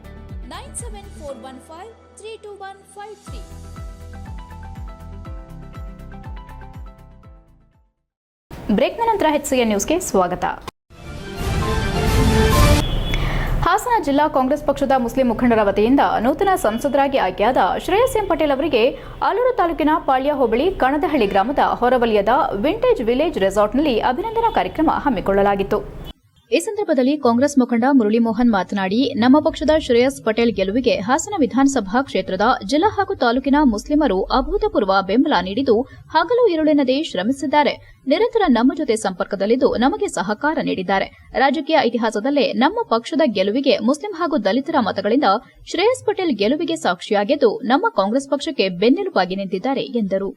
9741532153. ಬ್ರೇಕ್ನ ನಂತರ HCN ನ್ಯೂಸ್ಗೆ ಸ್ವಾಗತ. ಹಾಸನ ಜಿಲ್ಲಾ ಕಾಂಗ್ರೆಸ್ ಪಕ್ಷದ ಮುಸ್ಲಿಂ ಮುಖಂಡರ ವತಿಯಿಂದ ನೂತನ ಸಂಸದರಾಗಿ ಆಯ್ಕೆಯಾದ ಶ್ರೇಯಸ್ ಎಂ ಪಟೇಲ್ ಅವರಿಗೆ ಆಲೂರು ತಾಲೂಕಿನ ಪಾಳ್ಯ ಹೋಬಳಿ ಕಣದಹಳ್ಳಿ ಗ್ರಾಮದ ಹೊರವಲಯದ ವಿಂಟೇಜ್ ವಿಲೇಜ್ ರೆಸಾರ್ಟ್ನಲ್ಲಿ ಅಭಿನಂದನಾ ಕಾರ್ಯಕ್ರಮ ಹಮ್ಮಿಕೊಳ್ಳಲಾಗಿತ್ತು. ಈ ಸಂದರ್ಭದಲ್ಲಿ ಕಾಂಗ್ರೆಸ್ ಮುಖಂಡ ಮುರಳಿ ಮೋಹನ್ ಮಾತನಾಡಿ, ನಮ್ಮ ಪಕ್ಷದ ಶ್ರೇಯಸ್ ಪಟೇಲ್ ಗೆಲುವಿಗೆ ಹಾಸನ ವಿಧಾನಸಭಾ ಕ್ಷೇತ್ರದ ಜಿಲ್ಲಾ ಹಾಗೂ ತಾಲೂಕಿನ ಮುಸ್ಲಿಮರು ಅಭೂತಪೂರ್ವ ಬೆಂಬಲ ನೀಡಿದ್ದು ಹಗಲು ಇರುಳೆನ್ನದೇ ಶ್ರಮಿಸಿದ್ದಾರೆ. ನಿರಂತರ ನಮ್ಮ ಜೊತೆ ಸಂಪರ್ಕದಲ್ಲಿದ್ದು ನಮಗೆ ಸಹಕಾರ ನೀಡಿದ್ದಾರೆ. ರಾಜಕೀಯ ಇತಿಹಾಸದಲ್ಲೇ ನಮ್ಮ ಪಕ್ಷದ ಗೆಲುವಿಗೆ ಮುಸ್ಲಿಂ ಹಾಗೂ ದಲಿತರ ಮತಗಳಿಂದ ಶ್ರೇಯಸ್ ಪಟೇಲ್ ಗೆಲುವಿಗೆ ಸಾಕ್ಷಿಯಾಗಿದ್ದು ನಮ್ಮ ಕಾಂಗ್ರೆಸ್ ಪಕ್ಷಕ್ಕೆ ಬೆನ್ನೆಲುಬಾಗಿ ನಿಂತಿದ್ದಾರೆ ಎಂದರು.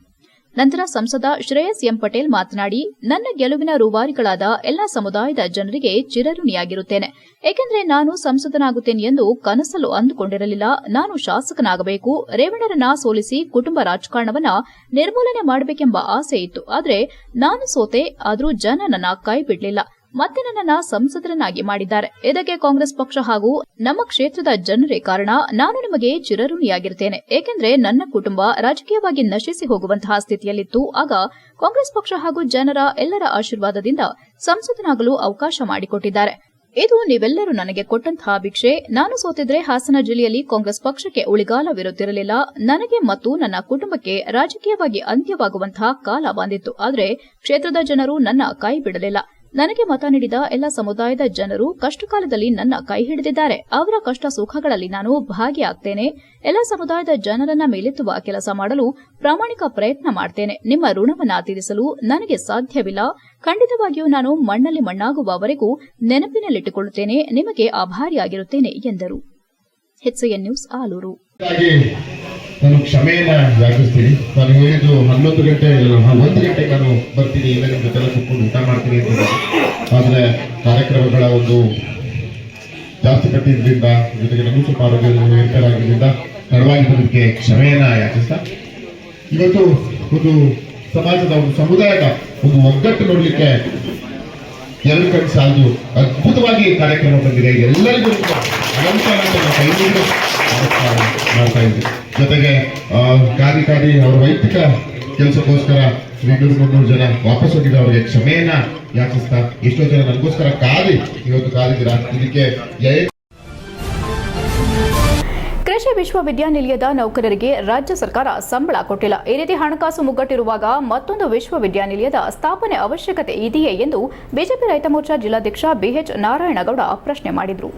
ನಂತರ ಸಂಸದ ಶ್ರೇಯಸ್ ಎಂ ಪಟೇಲ್ ಮಾತನಾಡಿ, ನನ್ನ ಗೆಲುವಿನ ರೂವಾರಿಗಳಾದ ಎಲ್ಲಾ ಸಮುದಾಯದ ಜನರಿಗೆ ಚಿರಋಣಿಯಾಗಿರುತ್ತೇನೆ. ಏಕೆಂದರೆ ನಾನು ಸಂಸದನಾಗುತ್ತೇನೆ ಎಂದು ಕನಸಲ್ಲೂ ಅಂದುಕೊಂಡಿರಲಿಲ್ಲ. ನಾನು ಶಾಸಕನಾಗಬೇಕು, ರೇವಣ್ಣರನ್ನ ಸೋಲಿಸಿ ಕುಟುಂಬ ರಾಜಕಾರಣವನ್ನ ನಿರ್ಮೂಲನೆ ಮಾಡಬೇಕೆಂಬ ಆಸೆ ಇತ್ತು. ಆದರೆ ನಾನು ಸೋತೆ, ಆದರೂ ಜನ ನನ್ನ ಕೈ ಬಿಡಲಿಲ್ಲ. ಮತ್ತೆ ನನ್ನನ್ನ ಸಂಸದರನ್ನಾಗಿ ಮಾಡಿದ್ದಾರೆ. ಇದಕ್ಕೆ ಕಾಂಗ್ರೆಸ್ ಪಕ್ಷ ಹಾಗೂ ನಮ್ಮ ಕ್ಷೇತ್ರದ ಜನರೇ ಕಾರಣ. ನಾನು ನಿಮಗೆ ಚಿರಋಣಿಯಾಗಿರುತ್ತೇನೆ. ಏಕೆಂದರೆ ನನ್ನ ಕುಟುಂಬ ರಾಜಕೀಯವಾಗಿ ನಶಿಸಿ ಹೋಗುವಂತಹ ಸ್ಥಿತಿಯಲ್ಲಿತ್ತು. ಆಗ ಕಾಂಗ್ರೆಸ್ ಪಕ್ಷ ಹಾಗೂ ಜನರ ಎಲ್ಲರ ಆಶೀರ್ವಾದದಿಂದ ಸಂಸದನಾಗಲು ಅವಕಾಶ ಮಾಡಿಕೊಟ್ಟಿದ್ದಾರೆ. ಇದು ನೀವೆಲ್ಲರೂ ನನಗೆ ಕೊಟ್ಟಂತಹ ಭಿಕ್ಷೆ. ನಾನು ಸೋತಿದ್ರೆ ಹಾಸನ ಜಿಲ್ಲೆಯಲ್ಲಿ ಕಾಂಗ್ರೆಸ್ ಪಕ್ಷಕ್ಕೆ ಉಳಿಗಾಲವಿರುತ್ತಿರಲಿಲ್ಲ. ನನಗೆ ಮತ್ತು ನನ್ನ ಕುಟುಂಬಕ್ಕೆ ರಾಜಕೀಯವಾಗಿ ಅಂತ್ಯವಾಗುವಂತಹ ಕಾಲ ಬಂದಿತ್ತು. ಆದರೆ ಕ್ಷೇತ್ರದ ಜನರು ನನ್ನ ಕೈ ಬಿಡಲಿಲ್ಲ. ನನಗೆ ಮತ ನೀಡಿದ ಎಲ್ಲ ಸಮುದಾಯದ ಜನರು ಕಷ್ಟಕಾಲದಲ್ಲಿ ನನ್ನ ಕೈ ಹಿಡಿದಿದ್ದಾರೆ. ಅವರ ಕಷ್ಟ ಸುಖಗಳಲ್ಲಿ ನಾನು ಭಾಗಿಯಾಗ್ತೇನೆ. ಎಲ್ಲ ಸಮುದಾಯದ ಜನರನ್ನ ಮೇಲೆತ್ತುವ ಕೆಲಸ ಮಾಡಲು ಪ್ರಾಮಾಣಿಕ ಪ್ರಯತ್ನ ಮಾಡ್ತೇನೆ. ನಿಮ್ಮ ಋಣವನ್ನ ತೀರಿಸಲು ನನಗೆ ಸಾಧ್ಯವಿಲ್ಲ. ಖಂಡಿತವಾಗಿಯೂ ನಾನು ಮಣ್ಣಲ್ಲಿ ಮಣ್ಣಾಗುವವರೆಗೂ ನೆನಪಿನಲ್ಲಿಟ್ಟುಕೊಳ್ಳುತ್ತೇನೆ. ನಿಮಗೆ ಆಭಾರಿಯಾಗಿರುತ್ತೇನೆ ಎಂದರು. HCN news Alur.
ನಾನು ಕ್ಷಮೆಯನ್ನ ಯಾಚಿಸ್ತೀನಿ. ನಾನು ಹೇಳಿದ್ದು 11 ಗಂಟೆ 1 ಗಂಟೆಗೆ ನಾನು ಬರ್ತೀನಿ, ಇಲ್ಲ ನಿಮ್ಮ ಜೊತೆ ಕೂತ್ಕೊಂಡು ಊಟ ಮಾಡ್ತೀನಿ ಅಂತ. ಆದರೆ ಕಾರ್ಯಕ್ರಮಗಳ ಒಂದು ಜಾಸ್ತಿ ಕಟ್ಟಿದ್ರಿಂದ, ಜೊತೆಗೆ ನಮಗೂ ಸ್ವಲ್ಪ ಆರೋಗ್ಯ ಏರ್ಪೇರಾಗಿದ್ದರಿಂದ ತಡವಾಗಿದ್ದಕ್ಕೆ ಕ್ಷಮೆಯನ್ನ ಯಾಚಿಸ್ತಾ, ಇವತ್ತು ಒಂದು ಸಮಾಜದ ಒಂದು ಸಮುದಾಯದ ಒಂದು ಒಗ್ಗಟ್ಟು ನೋಡಲಿಕ್ಕೆ ಎರಡು ಕಡೆ ಸಾಲದು ಅದ್ಭುತವಾಗಿ ಕಾರ್ಯಕ್ರಮ ಬಂದಿದೆ. ಎಲ್ಲರಿಗೂ ಕೈ ನೀಡಿ ಮಾಡ್ತಾ ಇದ್ವಿ. ಜೊತೆಗೆ ಕಾದಿ ಅವರ ವೈಯಕ್ತಿಕ ಕೆಲಸಕ್ಕೋಸ್ಕರ 200-300 ಜನ ವಾಪಸ್ ಹೋಗಿದ್ದ ಅವರಿಗೆ ಕ್ಷಮೆಯನ್ನ ಯಾಚಿಸ್ತಾ, ಎಷ್ಟೋ ಜನ ನನಗೋಸ್ಕರ ಇವತ್ತು ಕಾದಿದ್ದೀರಾ. ಇದಕ್ಕೆ
ಕೃಷಿ ವಿಶ್ವವಿದ್ಯಾನಿಲಯದ ನೌಕರರಿಗೆ ರಾಜ್ಯ ಸರ್ಕಾರ ಸಂಬಳ ಕೊಟ್ಟಿಲ್ಲ. ಈ ರೀತಿ ಹಣಕಾಸು ಮುಗ್ಗಟ್ಟಿರುವಾಗ ಮತ್ತೊಂದು ವಿಶ್ವವಿದ್ಯಾನಿಲಯದ ಸ್ಥಾಪನೆ ಅವಶ್ಯಕತೆ ಇದೆಯೇ ಎಂದು ಬಿಜೆಪಿ ರೈತ ಮೋರ್ಚಾ ಜಿಲ್ಲಾಧ್ಯಕ್ಷ BH ನಾರಾಯಣಗೌಡ ಪ್ರಶ್ನೆ ಮಾಡಿದರು.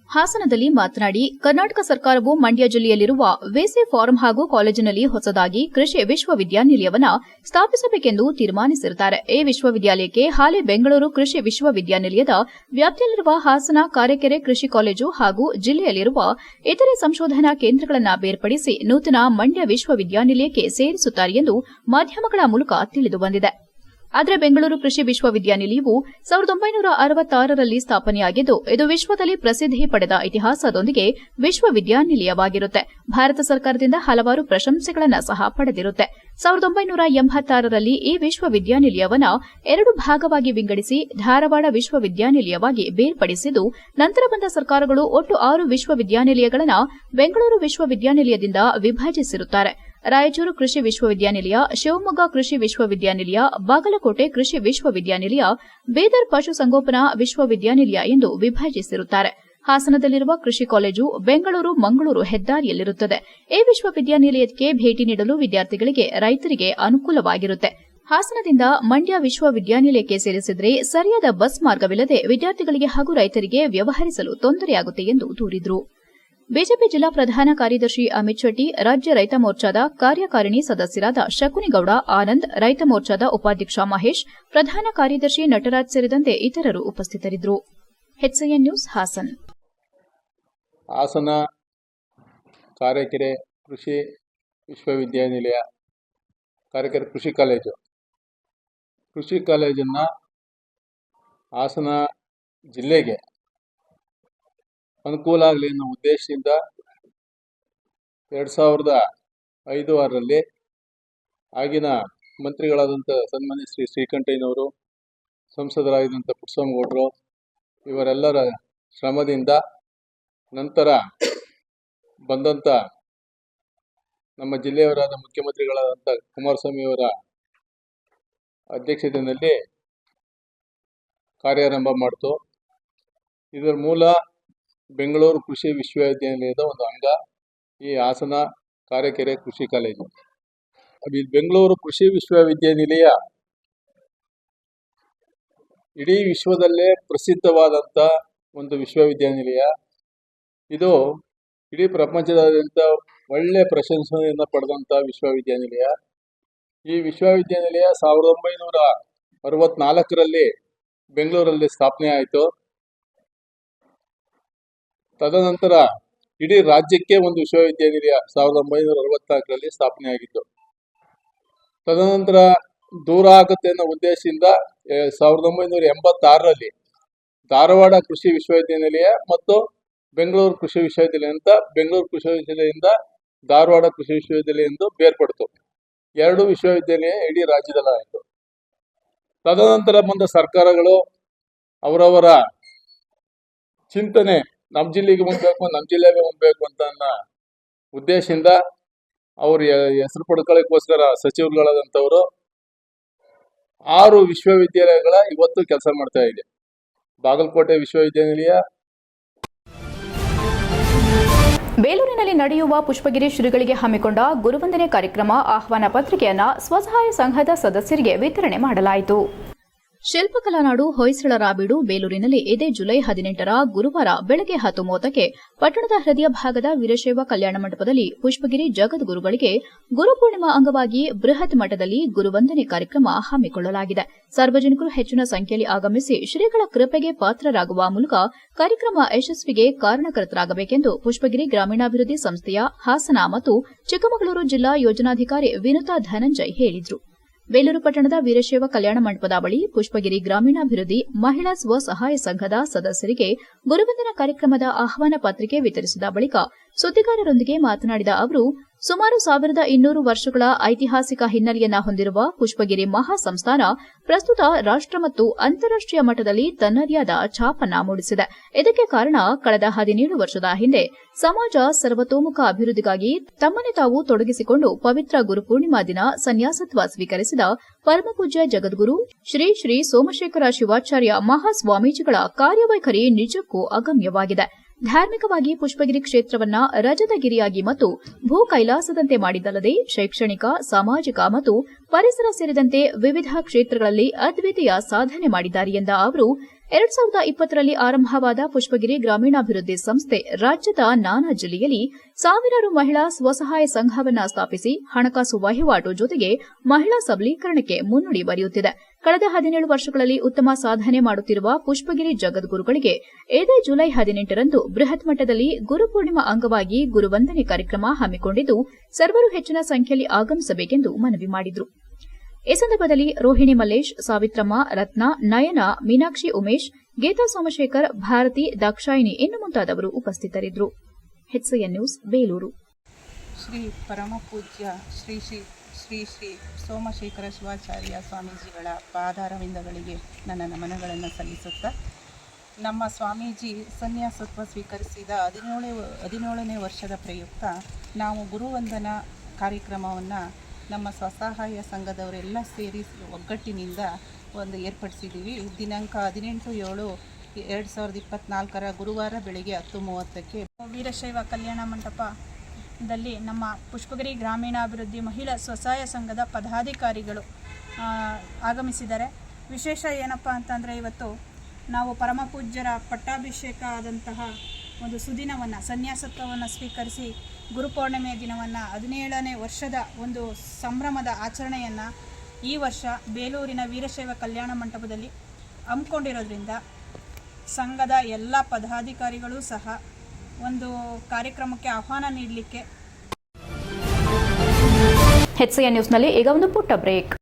ಹಾಸನದಲ್ಲಿ ಮಾತನಾಡಿ, ಕರ್ನಾಟಕ ಸರ್ಕಾರವು ಮಂಡ್ಯ ಜಿಲ್ಲೆಯಲ್ಲಿರುವ ವಿಸಿ ಫಾರಂ ಹಾಗೂ ಕಾಲೇಜಿನಲ್ಲಿ ಹೊಸದಾಗಿ ಕೃಷಿ ವಿಶ್ವವಿದ್ಯಾನಿಲಯವನ್ನು ಸ್ಥಾಪಿಸಬೇಕೆಂದು ತೀರ್ಮಾನಿಸಿರುತ್ತಾರೆ. ಈ ವಿಶ್ವವಿದ್ಯಾಲಯಕ್ಕೆ ಹಾಲಿ ಬೆಂಗಳೂರು ಕೃಷಿ ವಿಶ್ವವಿದ್ಯಾನಿಲಯದ ವ್ಯಾಪ್ತಿಯಲ್ಲಿರುವ ಹಾಸನ ಕಾರೆಕೆರೆ ಕೃಷಿ ಕಾಲೇಜು ಹಾಗೂ ಜಿಲ್ಲೆಯಲ್ಲಿರುವ ಇತರೆ ಸಂಶೋಧನಾ ಕೇಂದ್ರಗಳನ್ನು ಬೇರ್ಪಡಿಸಿ ನೂತನ ಮಂಡ್ಯ ವಿಶ್ವವಿದ್ಯಾನಿಲಯಕ್ಕೆ ಸೇರಿಸುತ್ತಾರೆ ಎಂದು ಮಾಧ್ಯಮಗಳ ಮೂಲಕ ತಿಳಿದುಬಂದಿದೆ. ಆದರೆ ಬೆಂಗಳೂರು ಕೃಷಿ ವಿಶ್ವವಿದ್ಯಾನಿಲಯವು 1966ರಲ್ಲಿ ಸ್ಥಾಪನೆಯಾಗಿದ್ದು ಇದು ವಿಶ್ವದಲ್ಲಿ ಪ್ರಸಿದ್ಧಿ ಪಡೆದ ಇತಿಹಾಸದೊಂದಿಗೆ ವಿಶ್ವವಿದ್ಯಾನಿಲಯವಾಗಿರುತ್ತೆ. ಭಾರತ ಸರ್ಕಾರದಿಂದ ಹಲವಾರು ಪ್ರಶಂಸೆಗಳನ್ನು ಸಹ ಪಡೆದಿರುತ್ತೆ. 1986ರಲ್ಲಿ ಈ ವಿಶ್ವವಿದ್ಯಾನಿಲಯವನ್ನು 2 ಭಾಗವಾಗಿ ವಿಂಗಡಿಸಿ ಧಾರವಾಡ ವಿಶ್ವವಿದ್ಯಾನಿಲಯವಾಗಿ ಬೇರ್ಪಡಿಸಿದ್ದು, ನಂತರ ಬಂದ ಸರ್ಕಾರಗಳು ಒಟ್ಟು 6 ವಿಶ್ವವಿದ್ಯಾನಿಲಯಗಳನ್ನು ಬೆಂಗಳೂರು ವಿಶ್ವವಿದ್ಯಾನಿಲಯದಿಂದ ವಿಭಜಿಸಿರುತ್ತಾರೆ. ರಾಯಚೂರು ಕೃಷಿ ವಿಶ್ವವಿದ್ಯಾನಿಲಯ, ಶಿವಮೊಗ್ಗ ಕೃಷಿ ವಿಶ್ವವಿದ್ಯಾನಿಲಯ, ಬಾಗಲಕೋಟೆ ಕೃಷಿ ವಿಶ್ವವಿದ್ಯಾನಿಲಯ, ಬೀದರ್ ಪಶುಸಂಗೋಪನಾ ವಿಶ್ವವಿದ್ಯಾನಿಲಯ ಎಂದು ವಿಭಜಿಸಿರುತ್ತಾರೆ. ಹಾಸನದಲ್ಲಿರುವ ಕೃಷಿ ಕಾಲೇಜು ಬೆಂಗಳೂರು ಮಂಗಳೂರು ಹೆದ್ದಾರಿಯಲ್ಲಿರುತ್ತದೆ. ಈ ವಿಶ್ವವಿದ್ಯಾನಿಲಯಕ್ಕೆ ಭೇಟಿ ನೀಡಲು ವಿದ್ಯಾರ್ಥಿಗಳಿಗೆ, ರೈತರಿಗೆ ಅನುಕೂಲವಾಗಿರುತ್ತೆ. ಹಾಸನದಿಂದ ಮಂಡ್ಯ ವಿಶ್ವವಿದ್ಯಾನಿಲಯಕ್ಕೆ ಸೇರಿಸಿದರೆ ಸರಿಯಾದ ಬಸ್ ಮಾರ್ಗವಿಲ್ಲದೆ ವಿದ್ಯಾರ್ಥಿಗಳಿಗೆ ಹಾಗೂ ರೈತರಿಗೆ ವ್ಯವಹರಿಸಲು ತೊಂದರೆಯಾಗುತ್ತೆ ಎಂದು ದೂರಿದರು. ಬಿಜೆಪಿ ಜಿಲ್ಲಾ ಪ್ರಧಾನ ಕಾರ್ಯದರ್ಶಿ ಅಮಿತ್ ಶೆಟ್ಟಿ, ರಾಜ್ಯ ರೈತ ಮೋರ್ಚಾದ ಕಾರ್ಯಕಾರಿಣಿ ಸದಸ್ಯರಾದ ಶಕುನಿಗೌಡ, ಆನಂದ್, ರೈತ ಮೋರ್ಚಾದ ಉಪಾಧ್ಯಕ್ಷ ಮಹೇಶ್, ಪ್ರಧಾನ ಕಾರ್ಯದರ್ಶಿ ನಟರಾಜ್ ಸೇರಿದಂತೆ ಇತರರು ಉಪಸ್ಥಿತರಿದ್ದರು. HCN news Hassan.
ಹಾಸನ ಕಾರೆಕೆರೆ ಕೃಷಿ ವಿಶ್ವವಿದ್ಯಾನಿಲಯ, ಕಾರೆಕೆರೆ ಕೃಷಿ ಕಾಲೇಜನ್ನು ಹಾಸನ ಜಿಲ್ಲೆಗೆ ಅನುಕೂಲ ಆಗಲಿ ಅನ್ನೋ ಉದ್ದೇಶದಿಂದ 2005-6ರಲ್ಲಿ ಆಗಿನ ಮಂತ್ರಿಗಳಾದಂಥ ಸನ್ಮಾನ್ಯ ಶ್ರೀ ಶ್ರೀಕಂಠಯ್ಯನವರು, ಸಂಸದರಾಗಿದ್ದಂಥ ಪುಟ್ಟಸ್ವಾಮಿಗೌಡರು ಇವರೆಲ್ಲರ ಶ್ರಮದಿಂದ ನಂತರ ಬಂದಂಥ ನಮ್ಮ ಜಿಲ್ಲೆಯವರಾದ ಮುಖ್ಯಮಂತ್ರಿಗಳಾದಂಥ ಕುಮಾರಸ್ವಾಮಿಯವರ ಅಧ್ಯಕ್ಷತೆಯಲ್ಲಿ ಕಾರ್ಯಾರಂಭ ಮಾಡಿತು. ಇದರ ಮೂಲ ಬೆಂಗಳೂರು ಕೃಷಿ ವಿಶ್ವವಿದ್ಯಾನಿಲಯದ ಒಂದು ಅಂಗ ಈ ಹಾಸನ ಕಾರೆಕೆರೆ ಕೃಷಿ ಕಾಲೇಜು. ಈ ಬೆಂಗಳೂರು ಕೃಷಿ ವಿಶ್ವವಿದ್ಯಾನಿಲಯ ಇಡೀ ವಿಶ್ವದಲ್ಲೇ ಪ್ರಸಿದ್ಧವಾದಂಥ ಒಂದು ವಿಶ್ವವಿದ್ಯಾನಿಲಯ. ಇದು ಇಡೀ ಪ್ರಪಂಚದಾದ್ಯಂತ ಒಳ್ಳೆಯ ಪ್ರಶಂಸೆಯನ್ನು ಪಡೆದಂಥ ವಿಶ್ವವಿದ್ಯಾನಿಲಯ. ಈ ವಿಶ್ವವಿದ್ಯಾನಿಲಯ 1964ರಲ್ಲಿ ಬೆಂಗಳೂರಲ್ಲಿ ಸ್ಥಾಪನೆ ಆಯಿತು. ತದನಂತರ ಇಡೀ ರಾಜ್ಯಕ್ಕೆ ಒಂದು ವಿಶ್ವವಿದ್ಯಾನಿಲಯ 1964ರಲ್ಲಿ ಸ್ಥಾಪನೆ ಆಗಿತ್ತು. ತದನಂತರ ದೂರ ಆಗುತ್ತೆ ಅನ್ನೋ ಉದ್ದೇಶದಿಂದ 1986ರಲ್ಲಿ ಧಾರವಾಡ ಕೃಷಿ ವಿಶ್ವವಿದ್ಯಾನಿಲಯ ಮತ್ತು ಬೆಂಗಳೂರು ಕೃಷಿ ವಿಶ್ವವಿದ್ಯಾಲಯ ಅಂತ ಬೆಂಗಳೂರು ಕೃಷಿ ವಿಶ್ವವಿದ್ಯಾಲಯದಿಂದ ಧಾರವಾಡ ಕೃಷಿ ವಿಶ್ವವಿದ್ಯಾಲಯ ಎಂದು ಬೇರ್ಪಡಿತು. 2 ವಿಶ್ವವಿದ್ಯಾಲಯ ಇಡೀ ರಾಜ್ಯದಲ್ಲಾಯಿತು. ತದನಂತರ ಬಂದ ಸರ್ಕಾರಗಳು ಅವರವರ ಚಿಂತನೆ ನಮ್ಮ ಜಿಲ್ಲೆಗೆ ಹೊಂದಬೇಕು, ನಮ್ಮ ಜಿಲ್ಲೆಗೆ ಹೊಂದಬೇಕು ಅಂತ ಅನ್ನೋ ಉದ್ದೇಶದಿಂದ ಅವ್ರ ಹೆಸರು ಪಡ್ಕೊಳ್ಳೋಕ್ಕೋಸ್ಕರ ಸಚಿವರುಗಳಾದಂಥವರು 6 ವಿಶ್ವವಿದ್ಯಾಲಯಗಳ ಇವತ್ತು ಕೆಲಸ ಮಾಡ್ತಾ ಇದೆ. ಬಾಗಲಕೋಟೆ ವಿಶ್ವವಿದ್ಯಾನಿಲಯ,
ಬೇಲೂರಿನಲ್ಲಿ ನಡೆಯುವ ಪುಷ್ಪಗಿರಿ ಶ್ರೀಗಳಿಗೆ ಹಮ್ಮಿಕೊಂಡ ಗುರುವಂದನೆ ಕಾರ್ಯಕ್ರಮ ಆಹ್ವಾನ ಪತ್ರಿಕೆಯನ್ನು ಸ್ವಸಹಾಯ ಸಂಘದ ಸದಸ್ಯರಿಗೆ ವಿತರಣೆ ಮಾಡಲಾಯಿತು. ಶಿಲ್ಪಕಲಾ ನಾಡು ಹೊಯ್ಸಳರಾಬೀಡು ಬೇಲೂರಿನಲ್ಲಿ ಇದೇ ಜುಲೈ 18ರ ಗುರುವಾರ ಬೆಳಗ್ಗೆ 10:30ಕ್ಕೆ ಪಟ್ಟಣದ ಹೃದಯ ಭಾಗದ ವೀರಶೈವ ಕಲ್ಯಾಣ ಮಂಟಪದಲ್ಲಿ ಪುಷ್ಪಗಿರಿ ಜಗದ್ಗುರುಗಳಿಗೆ ಗುರುಪೂರ್ಣಿಮಾ ಅಂಗವಾಗಿ ಬೃಹತ್ ಮಟ್ಟದಲ್ಲಿ ಗುರುವಂದನೆ ಕಾರ್ಯಕ್ರಮ ಹಮ್ಮಿಕೊಳ್ಳಲಾಗಿದೆ. ಸಾರ್ವಜನಿಕರು ಹೆಚ್ಚಿನ ಸಂಖ್ಯೆಯಲ್ಲಿ ಆಗಮಿಸಿ ಶ್ರೀಗಳ ಕೃಪೆಗೆ ಪಾತ್ರರಾಗುವ ಮೂಲಕ ಕಾರ್ಯಕ್ರಮ ಯಶಸ್ವಿಗೆ ಕಾರಣಕರ್ತರಾಗಬೇಕೆಂದು ಪುಷ್ಪಗಿರಿ ಗ್ರಾಮೀಣಾಭಿವೃದ್ಧಿ ಸಂಸ್ಥೆಯ ಹಾಸನ ಮತ್ತು ಚಿಕ್ಕಮಗಳೂರು ಜಿಲ್ಲಾ ಯೋಜನಾಧಿಕಾರಿ ವಿನುತಾ ಧನಂಜಯ್ ಹೇಳಿದರು. ಬೇಲೂರು ಪಟ್ಟಣದ ವೀರಶೈವ ಕಲ್ಯಾಣ ಮಂಟಪದ ಬಳಿ ಪುಷ್ಪಗಿರಿ ಗ್ರಾಮೀಣಾಭಿವೃದ್ಧಿ ಮಹಿಳಾ ಸ್ವಸಹಾಯ ಸಂಘದ ಸದಸ್ಯರಿಗೆ ಗುರುವಂದನಾ ಕಾರ್ಯಕ್ರಮದ ಆಹ್ವಾನ ಪತ್ರಿಕೆ ವಿತರಿಸಿದ ಬಳಿಕ ಸುದ್ದಿಗಾರರೊಂದಿಗೆ ಮಾತನಾಡಿದ ಅವರು, ಸುಮಾರು 1200 ವರ್ಷಗಳ ಐತಿಹಾಸಿಕ ಹಿನ್ನೆಲೆಯನ್ನ ಹೊಂದಿರುವ ಪುಷ್ಪಗಿರಿ ಮಹಾಸಂಸ್ಥಾನ ಪ್ರಸ್ತುತ ರಾಷ್ಟ್ರ ಮತ್ತು ಅಂತಾರಾಷ್ಟೀಯ ಮಟ್ಟದಲ್ಲಿ ತನ್ನದೇ ಆದ ಛಾಪನ್ನ ಮೂಡಿಸಿದೆ. ಇದಕ್ಕೆ ಕಾರಣ ಕಳೆದ 17 ವರ್ಷದ ಹಿಂದೆ ಸಮಾಜ ಸರ್ವತೋಮುಖ ಅಭಿವೃದ್ಧಿಗಾಗಿ ತಮ್ಮನ್ನೇ ತಾವು ತೊಡಗಿಸಿಕೊಂಡು ಪವಿತ್ರ ಗುರುಪೂರ್ಣಿಮಾ ದಿನ ಸನ್ಯಾಸತ್ವ ಸ್ವೀಕರಿಸಿದ ಪರಮಪೂಜ್ಯ ಜಗದ್ಗುರು ಶ್ರೀ ಶ್ರೀ ಸೋಮಶೇಖರ ಶಿವಾಚಾರ್ಯ ಮಹಾಸ್ವಾಮೀಜಿಗಳ ಕಾರ್ಯವೈಖರಿ ನಿಜಕ್ಕೂ ಅಗಮ್ಯವಾಗಿದೆ. ಧಾರ್ಮಿಕವಾಗಿ ಪುಷ್ಪಗಿರಿ ಕ್ಷೇತ್ರವನ್ನ ರಜತಗಿರಿಯಾಗಿ ಮತ್ತು ಭೂ ಕೈಲಾಸದಂತೆ ಮಾಡಿದ್ದಲ್ಲದೆ ಶೈಕ್ಷಣಿಕ, ಸಾಮಾಜಿಕ ಮತ್ತು ಪರಿಸರ ಸೇರಿದಂತೆ ವಿವಿಧ ಕ್ಷೇತ್ರಗಳಲ್ಲಿ ಅದ್ವಿತೀಯ ಸಾಧನೆ ಮಾಡಿದ್ದಾರೆ ಎಂದ ಅವರು 2020ರಲ್ಲಿ ಆರಂಭವಾದ ಪುಷ್ಪಗಿರಿ ಗ್ರಾಮೀಣಾಭಿವೃದ್ಧಿ ಸಂಸ್ಥೆ ರಾಜ್ಯದ ನಾನಾ ಜಿಲ್ಲೆಯಲ್ಲಿ ಸಾವಿರಾರು ಮಹಿಳಾ ಸ್ವಸಹಾಯ ಸಂಘವನ್ನ ಸ್ಥಾಪಿಸಿ ಹಣಕಾಸು ವಹಿವಾಟು ಜೊತೆಗೆ ಮಹಿಳಾ ಸಬಲೀಕರಣಕ್ಕೆ ಮುನ್ನುಡಿ ಬರೆಯುತ್ತಿದೆ. ಕಳೆದ 17 ವರ್ಷಗಳಲ್ಲಿ ಉತ್ತಮ ಸಾಧನೆ ಮಾಡುತ್ತಿರುವ ಪುಷ್ಪಗಿರಿ ಜಗದ್ಗುರುಗಳಿಗೆ ಇದೇ ಜುಲೈ 18ರಂದು ಬೃಹತ್ ಮಟ್ಟದಲ್ಲಿ ಗುರುಪೂರ್ಣಿಮಾ ಅಂಗವಾಗಿ ಗುರುವಂದನೆ ಕಾರ್ಯಕ್ರಮ ಹಮ್ಮಿಕೊಂಡಿದ್ದು ಸರ್ವರು ಹೆಚ್ಚಿನ ಸಂಖ್ಯೆಯಲ್ಲಿ ಆಗಮಿಸಬೇಕೆಂದು ಮನವಿ ಮಾಡಿದರು. ಈ ಸಂದರ್ಭದಲ್ಲಿ ರೋಹಿಣಿ ಮಲ್ಲೇಶ್, ಸಾವಿತ್ರಮ್ಮ, ರತ್ನ, ನಯನ, ಮೀನಾಕ್ಷಿ ಉಮೇಶ್, ಗೀತಾ ಸೋಮಶೇಖರ್, ಭಾರತಿ, ದಾಕ್ಷಾಯಿನಿ ಇನ್ನು ಮುಂತಾದವರು ಉಪಸ್ಥಿತರಿದ್ದರು. HCN news Belur.
ಶ್ರೀ ಪರಮ ಪೂಜ್ಯ ಶ್ರೀ ಸೋಮಶೇಖರ ಶಿವಾಚಾರ್ಯ ಸ್ವಾಮೀಜಿಗಳ ಪಾದಾರವಿಂದಗಳಿಗೆ ನನ್ನ ನಮನಗಳನ್ನು ಸಲ್ಲಿಸುತ್ತಾ, ನಮ್ಮ ಸ್ವಾಮೀಜಿ ಸನ್ಯಾಸತ್ವ ಸ್ವೀಕರಿಸಿದ 17ನೇ ವರ್ಷದ ಪ್ರಯುಕ್ತ ನಾವು ಗುರುವಂದನಾ ಕಾರ್ಯಕ್ರಮವನ್ನು ನಮ್ಮ ಸ್ವಸಹಾಯ ಸಂಘದವರೆಲ್ಲ ಸೇರಿ ಒಗ್ಗಟ್ಟಿನಿಂದ ಏರ್ಪಡಿಸಿದ್ದೀವಿ. ದಿನಾಂಕ 18/7/2024 ಗುರುವಾರ ಬೆಳಗ್ಗೆ 10:30ಕ್ಕೆ
ವೀರಶೈವ ಕಲ್ಯಾಣ ಮಂಟಪದಲ್ಲಿ ನಮ್ಮ ಪುಷ್ಪಗಿರಿ ಗ್ರಾಮೀಣಾಭಿವೃದ್ಧಿ ಮಹಿಳಾ ಸ್ವಸಹಾಯ ಸಂಘದ ಪದಾಧಿಕಾರಿಗಳು ಆಗಮಿಸಿದ್ದಾರೆ. ವಿಶೇಷ ಏನಪ್ಪ ಅಂತಂದರೆ, ಇವತ್ತು ನಾವು ಪರಮಪೂಜ್ಯರ ಪಟ್ಟಾಭಿಷೇಕ ಆದಂತಹ ಒಂದು ಸುದಿನವನ್ನು, ಸನ್ಯಾಸತ್ವವನ್ನು ಸ್ವೀಕರಿಸಿ ಗುರುಪೌರ್ಣಿಮೆಯ ದಿನವನ್ನು 17ನೇ ವರ್ಷದ ಒಂದು ಸಂಭ್ರಮದ ಆಚರಣೆಯನ್ನು ಈ ವರ್ಷ ಬೇಲೂರಿನ ವೀರಶೈವ ಕಲ್ಯಾಣ ಮಂಟಪದಲ್ಲಿ ಹಮ್ಮಿಕೊಂಡಿರೋದ್ರಿಂದ ಸಂಘದ ಎಲ್ಲ ಪದಾಧಿಕಾರಿಗಳು ಸಹ ಒಂದು ಕಾರ್ಯಕ್ರಮಕ್ಕೆ ಆಹ್ವಾನ ನೀಡಲಿಕ್ಕೆ.
HCN ನ್ಯೂಸ್ನಲ್ಲಿ ಈಗ ಒಂದು ಪುಟ್ಟ break.